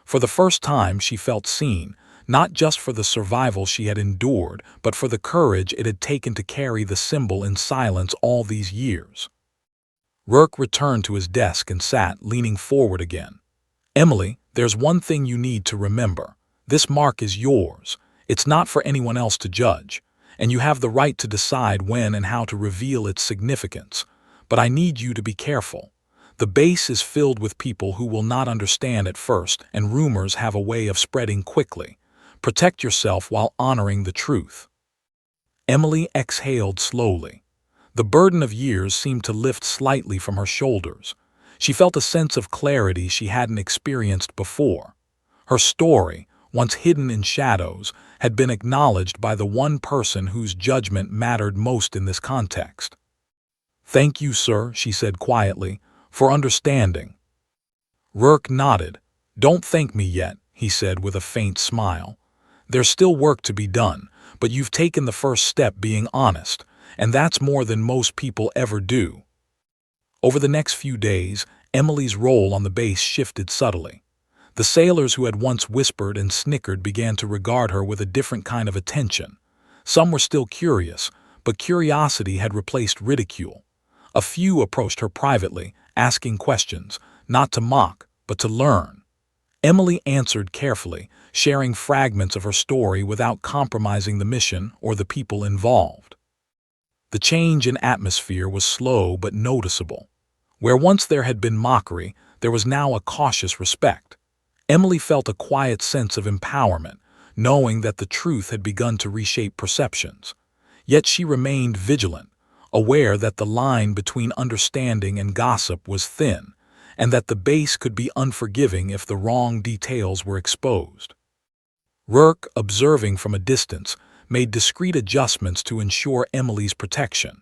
For the first time she felt seen, not just for the survival she had endured, but for the courage it had taken to carry the symbol in silence all these years. Rourke returned to his desk and sat, leaning forward again. "Emily, there's one thing you need to remember. This mark is yours. It's not for anyone else to judge, and you have the right to decide when and how to reveal its significance. But I need you to be careful. The base is filled with people who will not understand at first, and rumors have a way of spreading quickly. Protect yourself while honoring the truth." Emily exhaled slowly. The burden of years seemed to lift slightly from her shoulders. She felt a sense of clarity she hadn't experienced before. Her story, once hidden in shadows, had been acknowledged by the one person whose judgment mattered most in this context. "Thank you, sir," she said quietly, "for understanding." Rourke nodded. "Don't thank me yet," he said with a faint smile. "There's still work to be done, but you've taken the first step, being honest, and that's more than most people ever do." Over the next few days, Emily's role on the base shifted subtly. The sailors who had once whispered and snickered began to regard her with a different kind of attention. Some were still curious, but curiosity had replaced ridicule. A few approached her privately, asking questions, not to mock, but to learn. Emily answered carefully, sharing fragments of her story without compromising the mission or the people involved. The change in atmosphere was slow but noticeable. Where once there had been mockery, there was now a cautious respect. Emily felt a quiet sense of empowerment, knowing that the truth had begun to reshape perceptions. Yet she remained vigilant, aware that the line between understanding and gossip was thin, and that the base could be unforgiving if the wrong details were exposed. Rourke, observing from a distance, made discreet adjustments to ensure Emily's protection.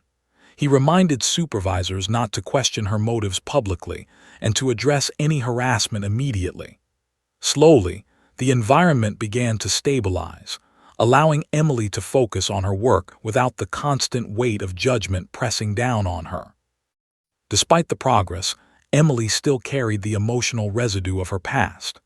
He reminded supervisors not to question her motives publicly and to address any harassment immediately. Slowly, the environment began to stabilize, allowing Emily to focus on her work without the constant weight of judgment pressing down on her. Despite the progress, Emily still carried the emotional residue of her past.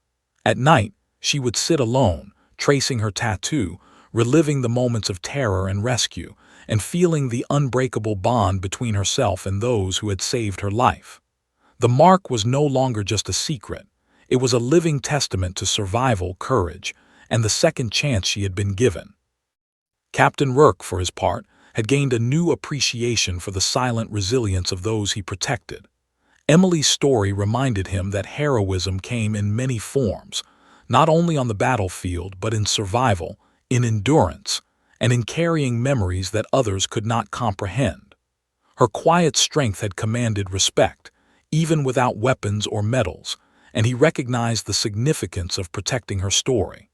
At night, she would sit alone, tracing her tattoo, reliving the moments of terror and rescue, and feeling the unbreakable bond between herself and those who had saved her life. The mark was no longer just a secret. It was a living testament to survival, courage, and the second chance she had been given. Captain Rourke, for his part, had gained a new appreciation for the silent resilience of those he protected. Emily's story reminded him that heroism came in many forms, not only on the battlefield but in survival, in endurance, and in carrying memories that others could not comprehend. Her quiet strength had commanded respect, even without weapons or medals, and he recognized the significance of protecting her story.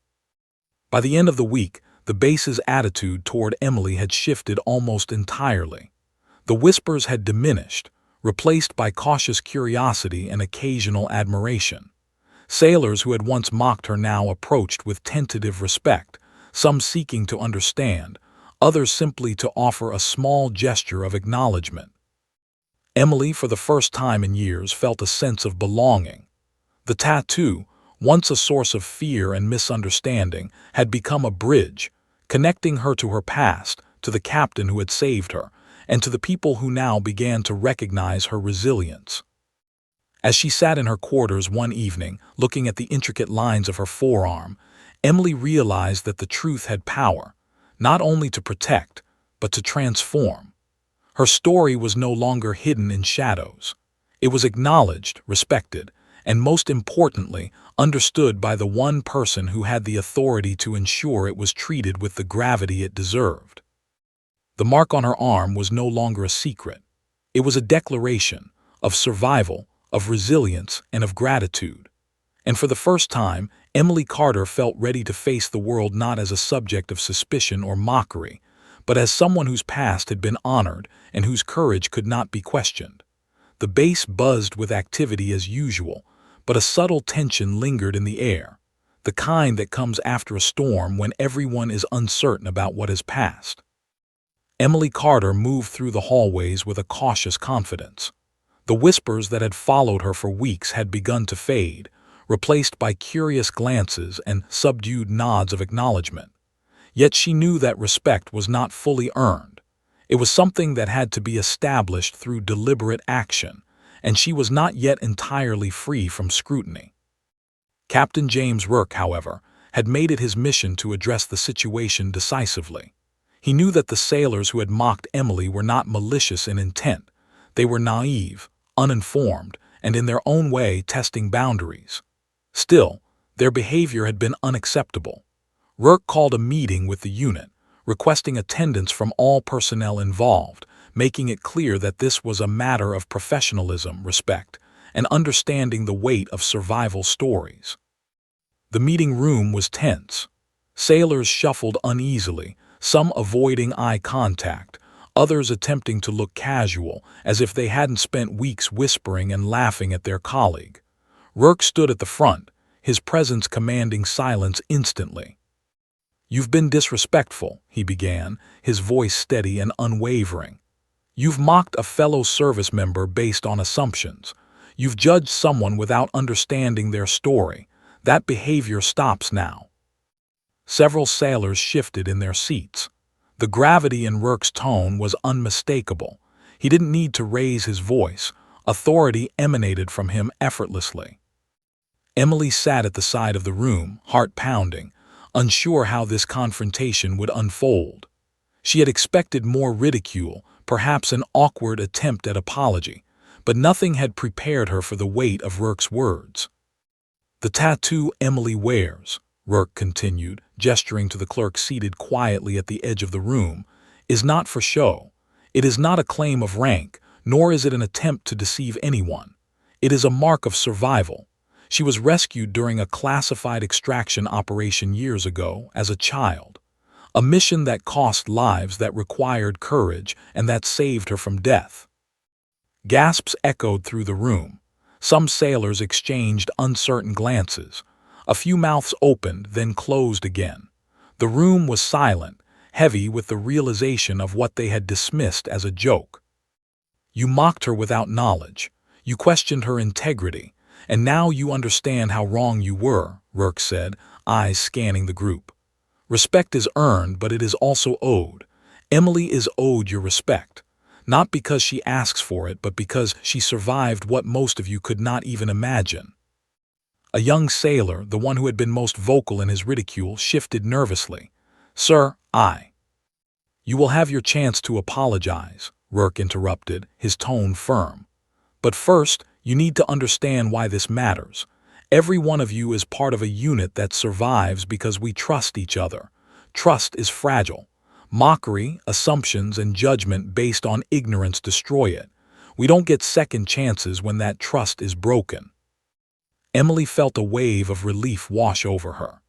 By the end of the week, the base's attitude toward Emily had shifted almost entirely. The whispers had diminished, replaced by cautious curiosity and occasional admiration. Sailors who had once mocked her now approached with tentative respect, some seeking to understand, others simply to offer a small gesture of acknowledgement. Emily, for the first time in years, felt a sense of belonging. The tattoo, once a source of fear and misunderstanding, had become a bridge, connecting her to her past, to the captain who had saved her, and to the people who now began to recognize her resilience. As she sat in her quarters one evening, looking at the intricate lines of her forearm, Emily realized that the truth had power, not only to protect, but to transform. Her story was no longer hidden in shadows. It was acknowledged, respected, and most importantly, understood by the one person who had the authority to ensure it was treated with the gravity it deserved. The mark on her arm was no longer a secret. It was a declaration of survival, of resilience, and of gratitude. And for the first time, Emily Carter felt ready to face the world not as a subject of suspicion or mockery, but as someone whose past had been honored and whose courage could not be questioned. The base buzzed with activity as usual, but a subtle tension lingered in the air, the kind that comes after a storm when everyone is uncertain about what has passed. Emily Carter moved through the hallways with a cautious confidence. The whispers that had followed her for weeks had begun to fade, replaced by curious glances and subdued nods of acknowledgement. Yet she knew that respect was not fully earned. It was something that had to be established through deliberate action, and she was not yet entirely free from scrutiny. Captain James Rourke, however, had made it his mission to address the situation decisively. He knew that the sailors who had mocked Emily were not malicious in intent. They were naive, uninformed, and in their own way testing boundaries. Still, their behavior had been unacceptable. Rourke called a meeting with the unit, requesting attendance from all personnel involved, making it clear that this was a matter of professionalism, respect, and understanding the weight of survival stories. The meeting room was tense. Sailors shuffled uneasily, some avoiding eye contact, others attempting to look casual, as if they hadn't spent weeks whispering and laughing at their colleague. Rourke stood at the front, his presence commanding silence instantly. "You've been disrespectful," he began, his voice steady and unwavering. "You've mocked a fellow service member based on assumptions. You've judged someone without understanding their story. That behavior stops now." Several sailors shifted in their seats. The gravity in Rourke's tone was unmistakable. He didn't need to raise his voice. Authority emanated from him effortlessly. Emily sat at the side of the room, heart pounding, unsure how this confrontation would unfold. She had expected more ridicule, perhaps an awkward attempt at apology, but nothing had prepared her for the weight of Rourke's words. "The tattoo Emily wears," Rourke continued, gesturing to the clerk seated quietly at the edge of the room, "is not for show. It is not a claim of rank, nor is it an attempt to deceive anyone. It is a mark of survival. She was rescued during a classified extraction operation years ago as a child. A mission that cost lives, that required courage, and that saved her from death." Gasps echoed through the room. Some sailors exchanged uncertain glances. A few mouths opened, then closed again. The room was silent, heavy with the realization of what they had dismissed as a joke. "You mocked her without knowledge. You questioned her integrity. And now you understand how wrong you were," Rourke said, eyes scanning the group. "Respect is earned, but it is also owed. Emily is owed your respect. Not because she asks for it, but because she survived what most of you could not even imagine." A young sailor, the one who had been most vocal in his ridicule, shifted nervously. "Sir, You will have your chance to apologize," Rourke interrupted, his tone firm. "But first, you need to understand why this matters. Every one of you is part of a unit that survives because we trust each other. Trust is fragile. Mockery, assumptions, and judgment based on ignorance destroy it. We don't get second chances when that trust is broken." Emily felt a wave of relief wash over her.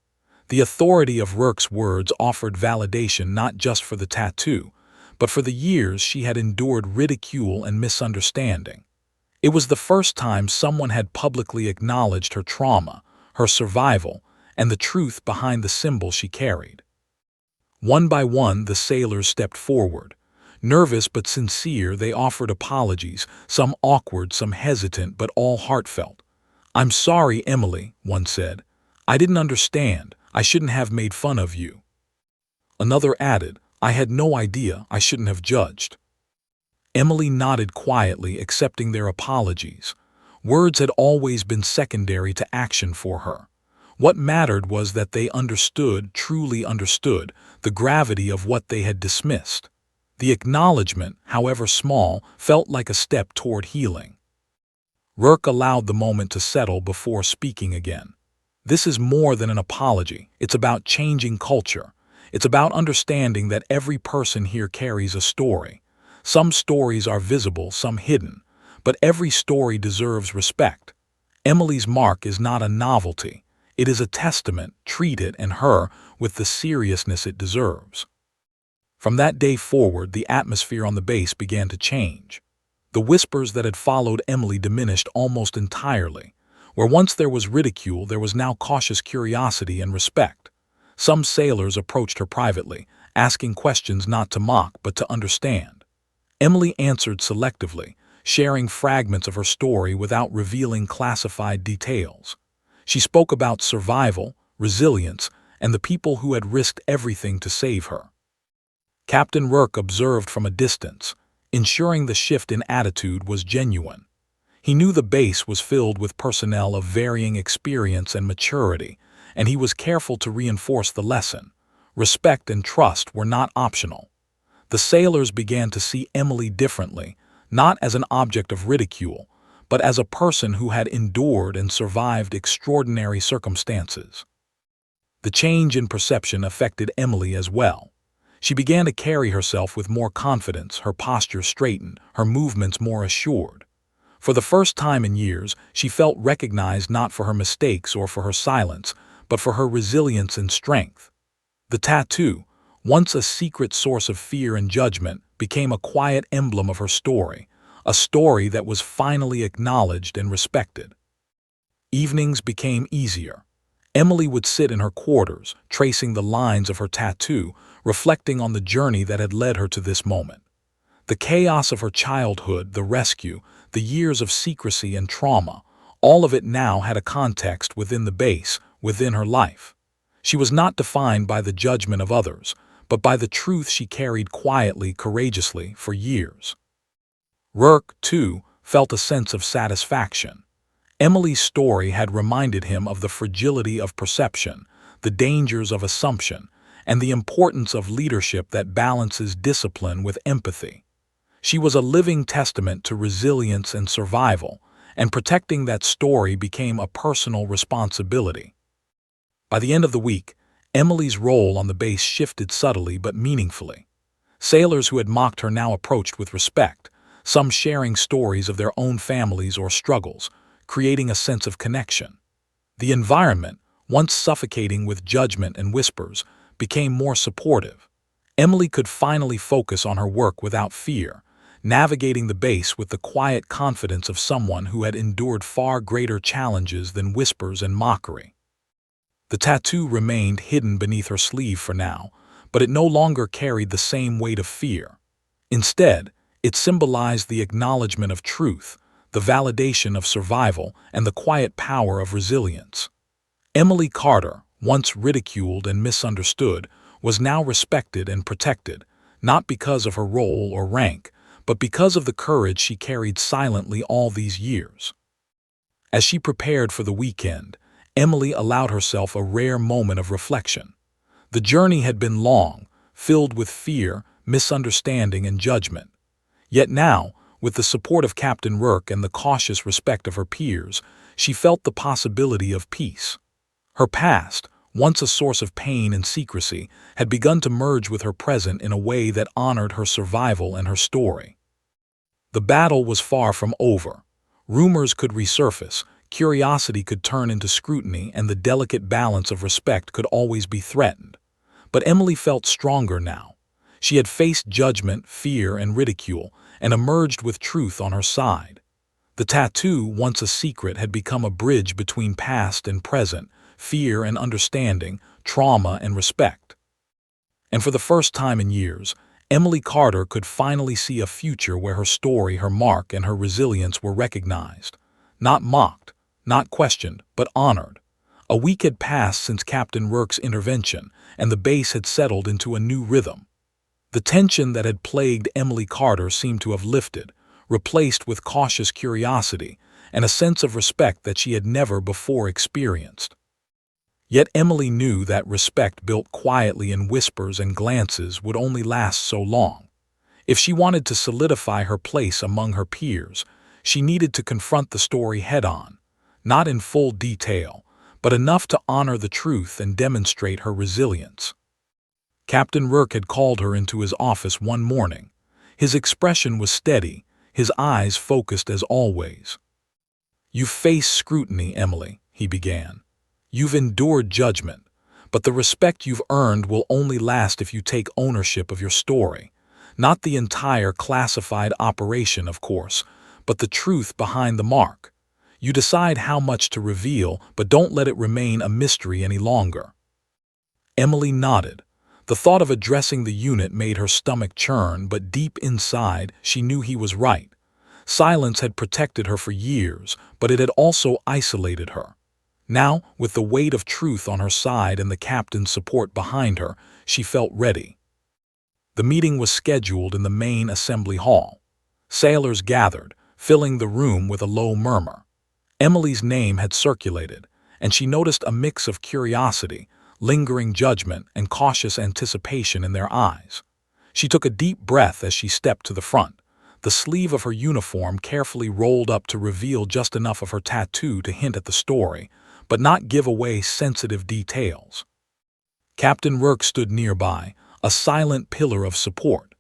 The authority of Rourke's words offered validation not just for the tattoo, but for the years she had endured ridicule and misunderstanding. It was the first time someone had publicly acknowledged her trauma, her survival, and the truth behind the symbol she carried. One by one, the sailors stepped forward. Nervous but sincere, they offered apologies, some awkward, some hesitant, but all heartfelt. "I'm sorry, Emily," one said. "I didn't understand. I shouldn't have made fun of you." Another added, "I had no idea. I shouldn't have judged." Emily nodded quietly, accepting their apologies. Words had always been secondary to action for her. What mattered was that they understood, truly understood, the gravity of what they had dismissed. The acknowledgement, however small, felt like a step toward healing. Rourke allowed the moment to settle before speaking again. "This is more than an apology. It's about changing culture. It's about understanding that every person here carries a story. Some stories are visible, some hidden, but every story deserves respect. Emily's mark is not a novelty. It is a testament. Treat it and her with the seriousness it deserves." From that day forward, the atmosphere on the base began to change. The whispers that had followed Emily diminished almost entirely. Where once there was ridicule, there was now cautious curiosity and respect. Some sailors approached her privately, asking questions not to mock but to understand. Emily answered selectively, sharing fragments of her story without revealing classified details. She spoke about survival, resilience, and the people who had risked everything to save her. Captain Rourke observed from a distance, ensuring the shift in attitude was genuine. He knew the base was filled with personnel of varying experience and maturity, and he was careful to reinforce the lesson. Respect and trust were not optional. The sailors began to see Emily differently, not as an object of ridicule, but as a person who had endured and survived extraordinary circumstances. The change in perception affected Emily as well. She began to carry herself with more confidence, her posture straightened, her movements more assured. For the first time in years, she felt recognized not for her mistakes or for her silence, but for her resilience and strength. The tattoo, once a secret source of fear and judgment, became a quiet emblem of her story, a story that was finally acknowledged and respected. Evenings became easier. Emily would sit in her quarters, tracing the lines of her tattoo, reflecting on the journey that had led her to this moment. The chaos of her childhood, the rescue, the years of secrecy and trauma, all of it now had a context within the base, within her life. She was not defined by the judgment of others, but by the truth she carried quietly, courageously, for years. Rourke, too, felt a sense of satisfaction. Emily's story had reminded him of the fragility of perception, the dangers of assumption, and the importance of leadership that balances discipline with empathy. She was a living testament to resilience and survival, and protecting that story became a personal responsibility. By the end of the week, Emily's role on the base shifted subtly but meaningfully. Sailors who had mocked her now approached with respect, some sharing stories of their own families or struggles, creating a sense of connection. The environment, once suffocating with judgment and whispers, became more supportive. Emily could finally focus on her work without fear, navigating the base with the quiet confidence of someone who had endured far greater challenges than whispers and mockery. The tattoo remained hidden beneath her sleeve for now, but it no longer carried the same weight of fear. Instead, it symbolized the acknowledgement of truth, the validation of survival, and the quiet power of resilience. Emily Carter, once ridiculed and misunderstood, was now respected and protected, not because of her role or rank, but because of the courage she carried silently all these years. As she prepared for the weekend, Emily allowed herself a rare moment of reflection. The journey had been long, filled with fear, misunderstanding, and judgment. Yet now, with the support of Captain Rourke and the cautious respect of her peers, she felt the possibility of peace. Her past, once a source of pain and secrecy, had begun to merge with her present in a way that honored her survival and her story. The battle was far from over. Rumors could resurface, curiosity could turn into scrutiny, and the delicate balance of respect could always be threatened. But Emily felt stronger now. She had faced judgment, fear, and ridicule, and emerged with truth on her side. The tattoo, once a secret, had become a bridge between past and present, fear and understanding, trauma and respect. And for the first time in years, Emily Carter could finally see a future where her story, her mark, and her resilience were recognized. Not mocked, not questioned, but honored. A week had passed since Captain Rourke's intervention, and the base had settled into a new rhythm. The tension that had plagued Emily Carter seemed to have lifted, replaced with cautious curiosity and a sense of respect that she had never before experienced. Yet Emily knew that respect built quietly in whispers and glances would only last so long. If she wanted to solidify her place among her peers, she needed to confront the story head-on, not in full detail, but enough to honor the truth and demonstrate her resilience. Captain Rourke had called her into his office one morning. His expression was steady, his eyes focused as always. "You've faced scrutiny, Emily," he began. "You've endured judgment, but the respect you've earned will only last if you take ownership of your story. Not the entire classified operation, of course, but the truth behind the mark. You decide how much to reveal, but don't let it remain a mystery any longer." Emily nodded. The thought of addressing the unit made her stomach churn, but deep inside, she knew he was right. Silence had protected her for years, but it had also isolated her. Now, with the weight of truth on her side and the captain's support behind her, she felt ready. The meeting was scheduled in the main assembly hall. Sailors gathered, filling the room with a low murmur. Emily's name had circulated, and she noticed a mix of curiosity, lingering judgment, and cautious anticipation in their eyes. She took a deep breath as she stepped to the front, the sleeve of her uniform carefully rolled up to reveal just enough of her tattoo to hint at the story, but not give away sensitive details. Captain Rourke stood nearby, a silent pillar of support.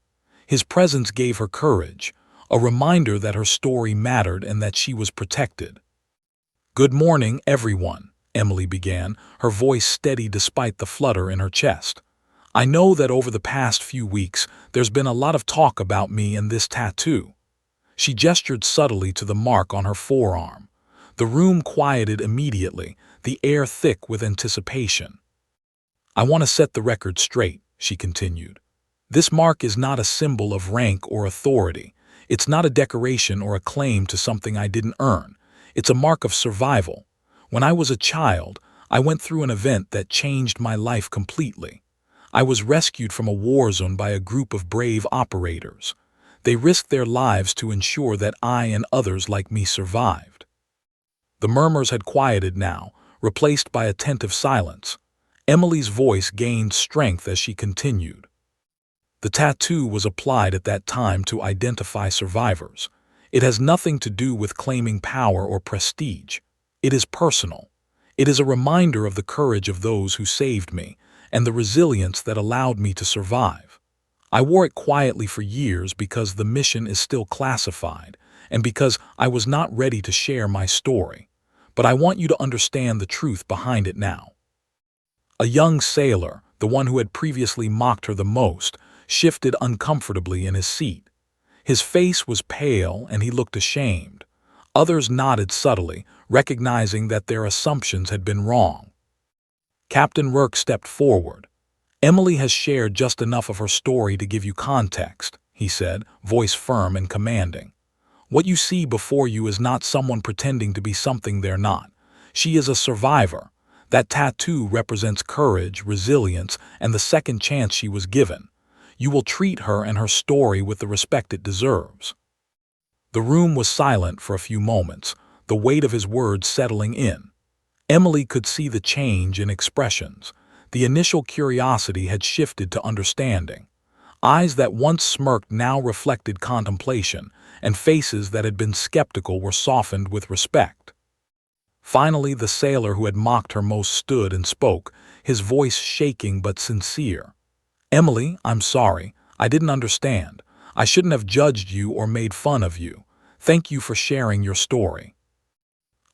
His presence gave her courage, a reminder that her story mattered and that she was protected. "Good morning, everyone," Emily began, her voice steady despite the flutter in her chest. "I know that over the past few weeks there's been a lot of talk about me and this tattoo." She gestured subtly to the mark on her forearm. The room quieted immediately, the air thick with anticipation. "I want to set the record straight," she continued. "This mark is not a symbol of rank or authority. It's not a decoration or a claim to something I didn't earn. It's a mark of survival. When I was a child, I went through an event that changed my life completely. I was rescued from a war zone by a group of brave operators. They risked their lives to ensure that I and others like me survived." The murmurs had quieted now, replaced by attentive silence. Emily's voice gained strength as she continued. "The tattoo was applied at that time to identify survivors. It has nothing to do with claiming power or prestige. It is personal. It is a reminder of the courage of those who saved me and the resilience that allowed me to survive. I wore it quietly for years because the mission is still classified and because I was not ready to share my story. But I want you to understand the truth behind it now." A young sailor, the one who had previously mocked her the most, shifted uncomfortably in his seat. His face was pale and he looked ashamed. Others nodded subtly, recognizing that their assumptions had been wrong. Captain Rourke stepped forward. "Emily has shared just enough of her story to give you context," he said, voice firm and commanding. "What you see before you is not someone pretending to be something they're not. She is a survivor. That tattoo represents courage, resilience, and the second chance she was given. You will treat her and her story with the respect it deserves." The room was silent for a few moments, the weight of his words settling in. Emily could see the change in expressions. The initial curiosity had shifted to understanding. Eyes that once smirked now reflected contemplation, and faces that had been skeptical were softened with respect. Finally, the sailor who had mocked her most stood and spoke, his voice shaking but sincere. "Emily, I'm sorry. I didn't understand. I shouldn't have judged you or made fun of you. Thank you for sharing your story."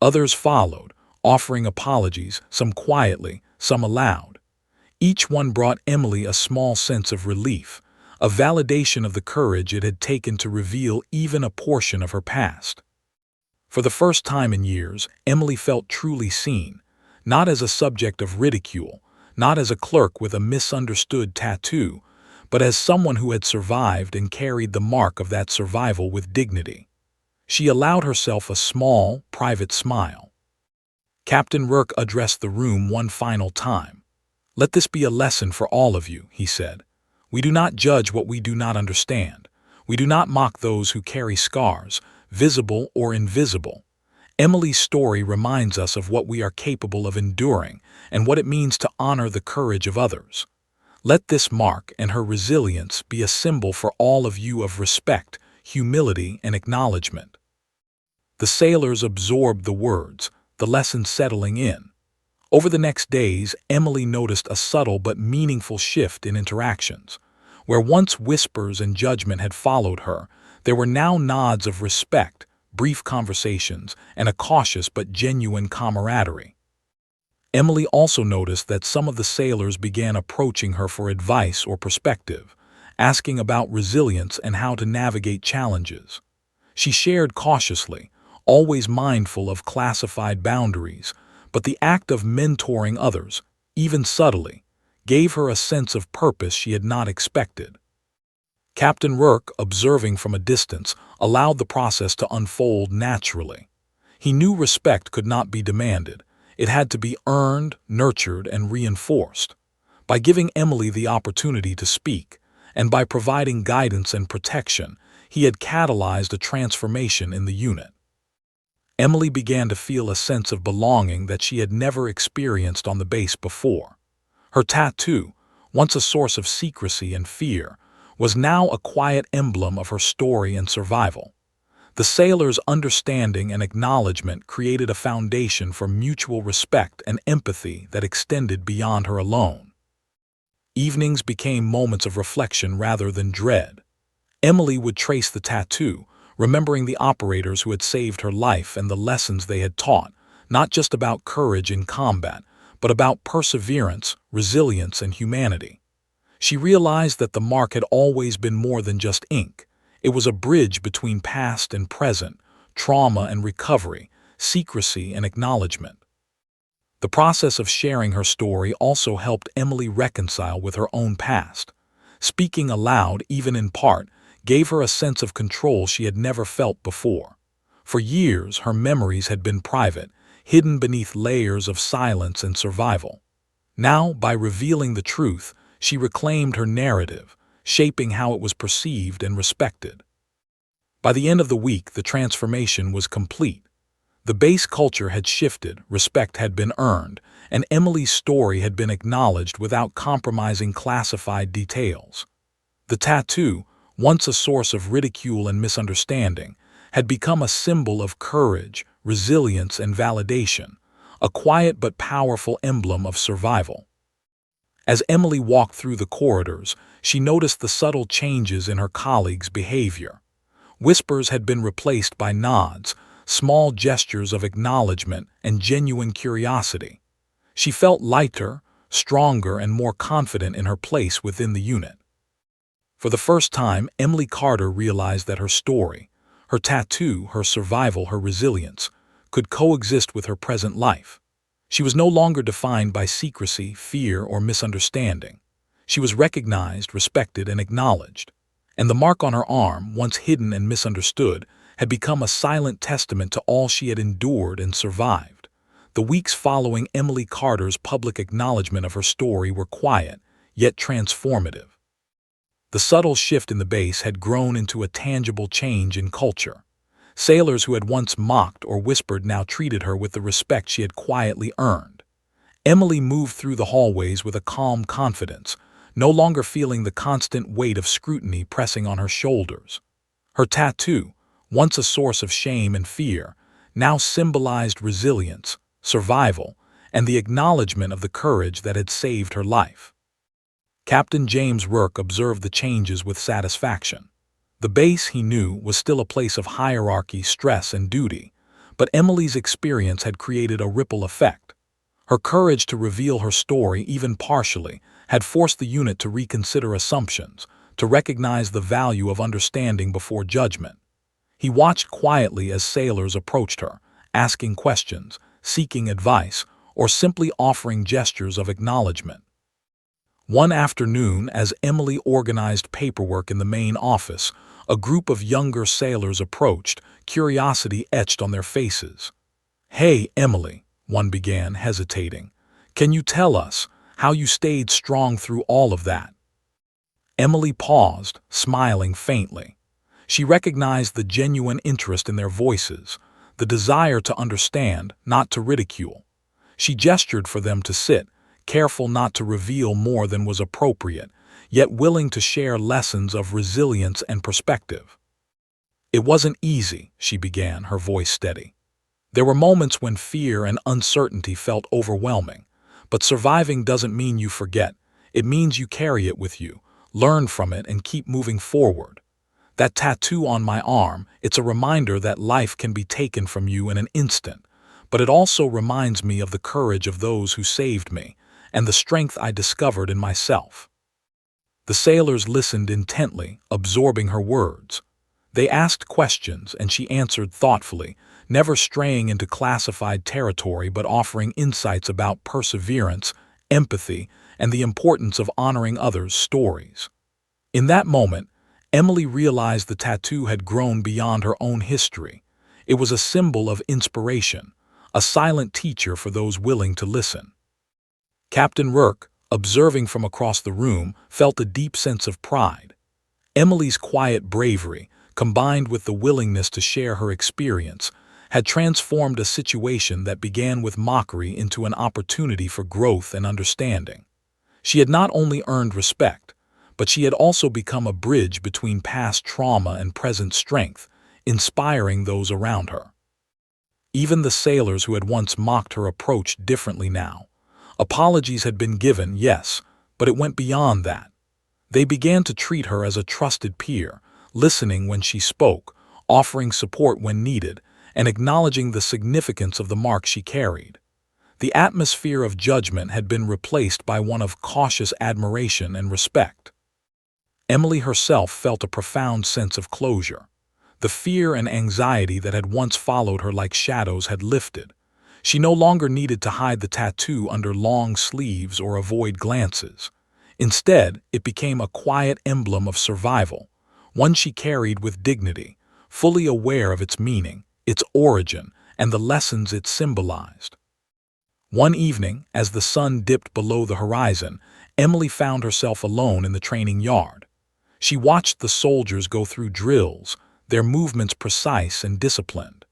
Others followed, offering apologies, some quietly, some aloud. Each one brought Emily a small sense of relief, a validation of the courage it had taken to reveal even a portion of her past. For the first time in years, Emily felt truly seen, not as a subject of ridicule, not as a clerk with a misunderstood tattoo, but as someone who had survived and carried the mark of that survival with dignity. She allowed herself a small, private smile. Captain Rourke addressed the room one final time. "Let this be a lesson for all of you," he said. "We do not judge what we do not understand. We do not mock those who carry scars, visible or invisible. Emily's story reminds us of what we are capable of enduring and what it means to honor the courage of others. Let this mark and her resilience be a symbol for all of you of respect, humility, and acknowledgement." The sailors absorbed the words, the lesson settling in. Over the next days, Emily noticed a subtle but meaningful shift in interactions. Where once whispers and judgment had followed her, there were now nods of respect, brief conversations, and a cautious but genuine camaraderie. Emily also noticed that some of the sailors began approaching her for advice or perspective, asking about resilience and how to navigate challenges. She shared cautiously, always mindful of classified boundaries, but the act of mentoring others, even subtly, gave her a sense of purpose she had not expected. Captain Rourke, observing from a distance, allowed the process to unfold naturally. He knew respect could not be demanded. It had to be earned, nurtured, and reinforced. By giving Emily the opportunity to speak, and by providing guidance and protection, he had catalyzed a transformation in the unit. Emily began to feel a sense of belonging that she had never experienced on the base before. Her tattoo, once a source of secrecy and fear, was now a quiet emblem of her story and survival. The sailors' understanding and acknowledgement created a foundation for mutual respect and empathy that extended beyond her alone. Evenings became moments of reflection rather than dread. Emily would trace the tattoo, remembering the operators who had saved her life and the lessons they had taught, not just about courage in combat, but about perseverance, resilience, and humanity. She realized that the mark had always been more than just ink. It was a bridge between past and present, trauma and recovery, secrecy and acknowledgement. The process of sharing her story also helped Emily reconcile with her own past. Speaking aloud, even in part, gave her a sense of control she had never felt before. For years, her memories had been private, hidden beneath layers of silence and survival. Now, by revealing the truth, she reclaimed her narrative, shaping how it was perceived and respected. By the end of the week, the transformation was complete. The base culture had shifted, respect had been earned, and Emily's story had been acknowledged without compromising classified details. The tattoo, once a source of ridicule and misunderstanding, had become a symbol of courage, resilience, and validation, a quiet but powerful emblem of survival. As Emily walked through the corridors, she noticed the subtle changes in her colleagues' behavior. Whispers had been replaced by nods, small gestures of acknowledgement, and genuine curiosity. She felt lighter, stronger, and more confident in her place within the unit. For the first time, Emily Carter realized that her story, her tattoo, her survival, her resilience, could coexist with her present life. She was no longer defined by secrecy, fear, or misunderstanding. She was recognized, respected, and acknowledged. And the mark on her arm, once hidden and misunderstood, had become a silent testament to all she had endured and survived. The weeks following Emily Carter's public acknowledgement of her story were quiet, yet transformative. The subtle shift in the base had grown into a tangible change in culture. Sailors who had once mocked or whispered now treated her with the respect she had quietly earned. Emily moved through the hallways with a calm confidence, no longer feeling the constant weight of scrutiny pressing on her shoulders. Her tattoo, once a source of shame and fear, now symbolized resilience, survival, and the acknowledgement of the courage that had saved her life. Captain James Rourke observed the changes with satisfaction. The base, he knew, was still a place of hierarchy, stress, and duty, but Emily's experience had created a ripple effect. Her courage to reveal her story, even partially, had forced the unit to reconsider assumptions, to recognize the value of understanding before judgment. He watched quietly as sailors approached her, asking questions, seeking advice, or simply offering gestures of acknowledgement. One afternoon, as Emily organized paperwork in the main office, a group of younger sailors approached, curiosity etched on their faces. "Hey, Emily," one began, hesitating. "Can you tell us how you stayed strong through all of that?" Emily paused, smiling faintly. She recognized the genuine interest in their voices, the desire to understand, not to ridicule. She gestured for them to sit, careful not to reveal more than was appropriate, yet willing to share lessons of resilience and perspective. "It wasn't easy," she began, her voice steady. "There were moments when fear and uncertainty felt overwhelming. But surviving doesn't mean you forget. It means you carry it with you, learn from it, and keep moving forward. That tattoo on my arm, it's a reminder that life can be taken from you in an instant, but it also reminds me of the courage of those who saved me, and the strength I discovered in myself." The sailors listened intently, absorbing her words. They asked questions, and she answered thoughtfully, never straying into classified territory but offering insights about perseverance, empathy, and the importance of honoring others' stories. In that moment, Emily realized the tattoo had grown beyond her own history. It was a symbol of inspiration, a silent teacher for those willing to listen. Captain Rourke, observing from across the room, felt a deep sense of pride. Emily's quiet bravery, combined with the willingness to share her experience, had transformed a situation that began with mockery into an opportunity for growth and understanding. She had not only earned respect, but she had also become a bridge between past trauma and present strength, inspiring those around her. Even the sailors who had once mocked her approached differently now. Apologies had been given, yes, but it went beyond that. They began to treat her as a trusted peer, listening when she spoke, offering support when needed, and acknowledging the significance of the mark she carried. The atmosphere of judgment had been replaced by one of cautious admiration and respect. Emily herself felt a profound sense of closure. The fear and anxiety that had once followed her like shadows had lifted. She no longer needed to hide the tattoo under long sleeves or avoid glances. Instead, it became a quiet emblem of survival, one she carried with dignity, fully aware of its meaning, its origin, and the lessons it symbolized. One evening, as the sun dipped below the horizon, Emily found herself alone in the training yard. She watched the soldiers go through drills, their movements precise and disciplined.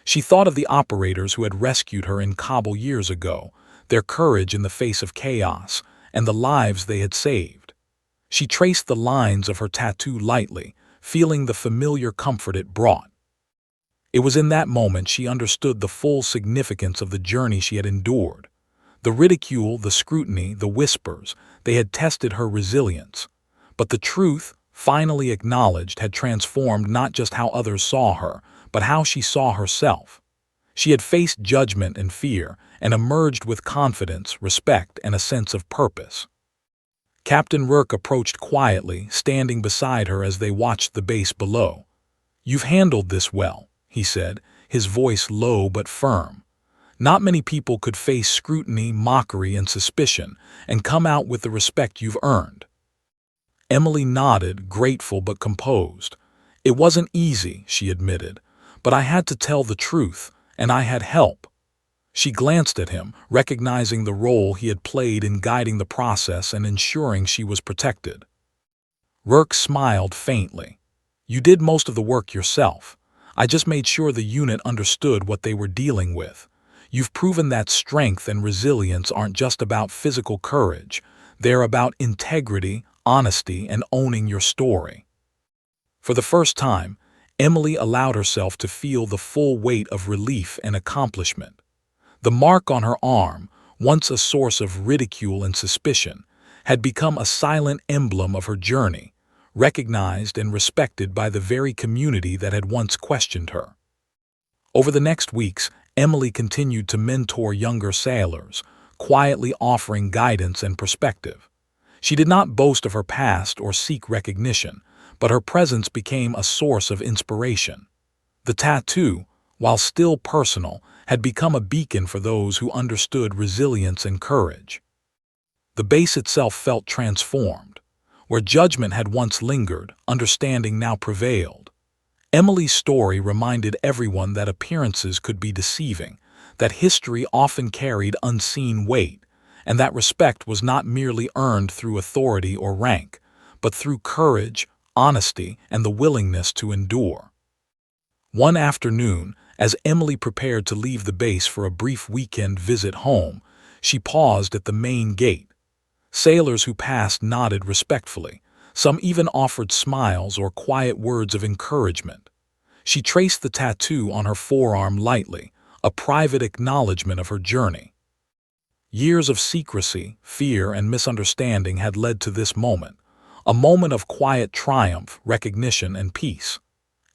She thought of the operators who had rescued her in Kabul years ago, their courage in the face of chaos, and the lives they had saved. She traced the lines of her tattoo lightly, feeling the familiar comfort it brought. It was in that moment she understood the full significance of the journey she had endured. The ridicule, the scrutiny, the whispers, they had tested her resilience. But the truth, finally acknowledged, had transformed not just how others saw her, but how she saw herself. She had faced judgment and fear, and emerged with confidence, respect, and a sense of purpose. Captain Rourke approached quietly, standing beside her as they watched the base below. "You've handled this well," he said, his voice low but firm. "Not many people could face scrutiny, mockery, and suspicion, and come out with the respect you've earned." Emily nodded, grateful but composed. "It wasn't easy," she admitted, "but I had to tell the truth, and I had help." She glanced at him, recognizing the role he had played in guiding the process and ensuring she was protected. Rourke smiled faintly. "You did most of the work yourself. I just made sure the unit understood what they were dealing with. You've proven that strength and resilience aren't just about physical courage. They're about integrity, honesty, and owning your story." For the first time, Emily allowed herself to feel the full weight of relief and accomplishment. The mark on her arm, once a source of ridicule and suspicion, had become a silent emblem of her journey, recognized and respected by the very community that had once questioned her. Over the next weeks, Emily continued to mentor younger sailors, quietly offering guidance and perspective. She did not boast of her past or seek recognition, but her presence became a source of inspiration. The tattoo, while still personal, had become a beacon for those who understood resilience and courage. The The base itself felt transformed. Where judgment had once lingered, understanding now prevailed. Emily's story reminded everyone that appearances could be deceiving, that history often carried unseen weight, and that respect was not merely earned through authority or rank, but through courage, honesty, and the willingness to endure. One afternoon, as Emily prepared to leave the base for a brief weekend visit home, she paused at the main gate. Sailors who passed nodded respectfully. Some even offered smiles or quiet words of encouragement. She traced the tattoo on her forearm lightly, a private acknowledgement of her journey. Years of secrecy, fear, and misunderstanding had led to this moment, a moment of quiet triumph, recognition, and peace.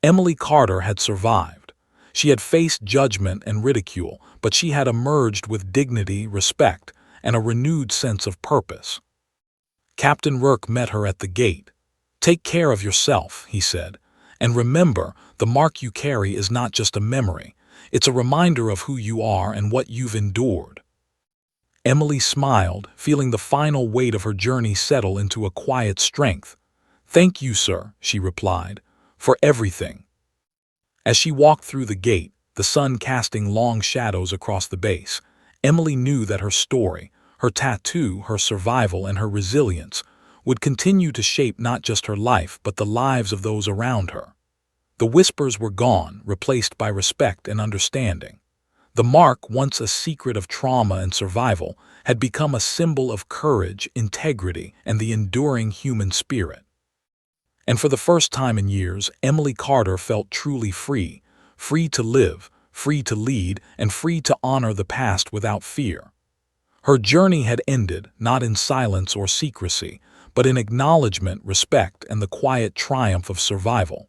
Emily Carter had survived. She had faced judgment and ridicule, but she had emerged with dignity, respect, and a renewed sense of purpose. Captain Rourke met her at the gate. "Take care of yourself," he said, "and remember, the mark you carry is not just a memory. It's a reminder of who you are and what you've endured." Emily smiled, feeling the final weight of her journey settle into a quiet strength. "Thank you, sir," she replied, "for everything." As she walked through the gate, the sun casting long shadows across the base, Emily knew that her story, her tattoo, her survival, and her resilience would continue to shape not just her life but the lives of those around her. The whispers were gone, replaced by respect and understanding. The mark, once a secret of trauma and survival, had become a symbol of courage, integrity, and the enduring human spirit. And for the first time in years, Emily Carter felt truly free, free to live, free to lead, and free to honor the past without fear. Her journey had ended, not in silence or secrecy, but in acknowledgement, respect, and the quiet triumph of survival.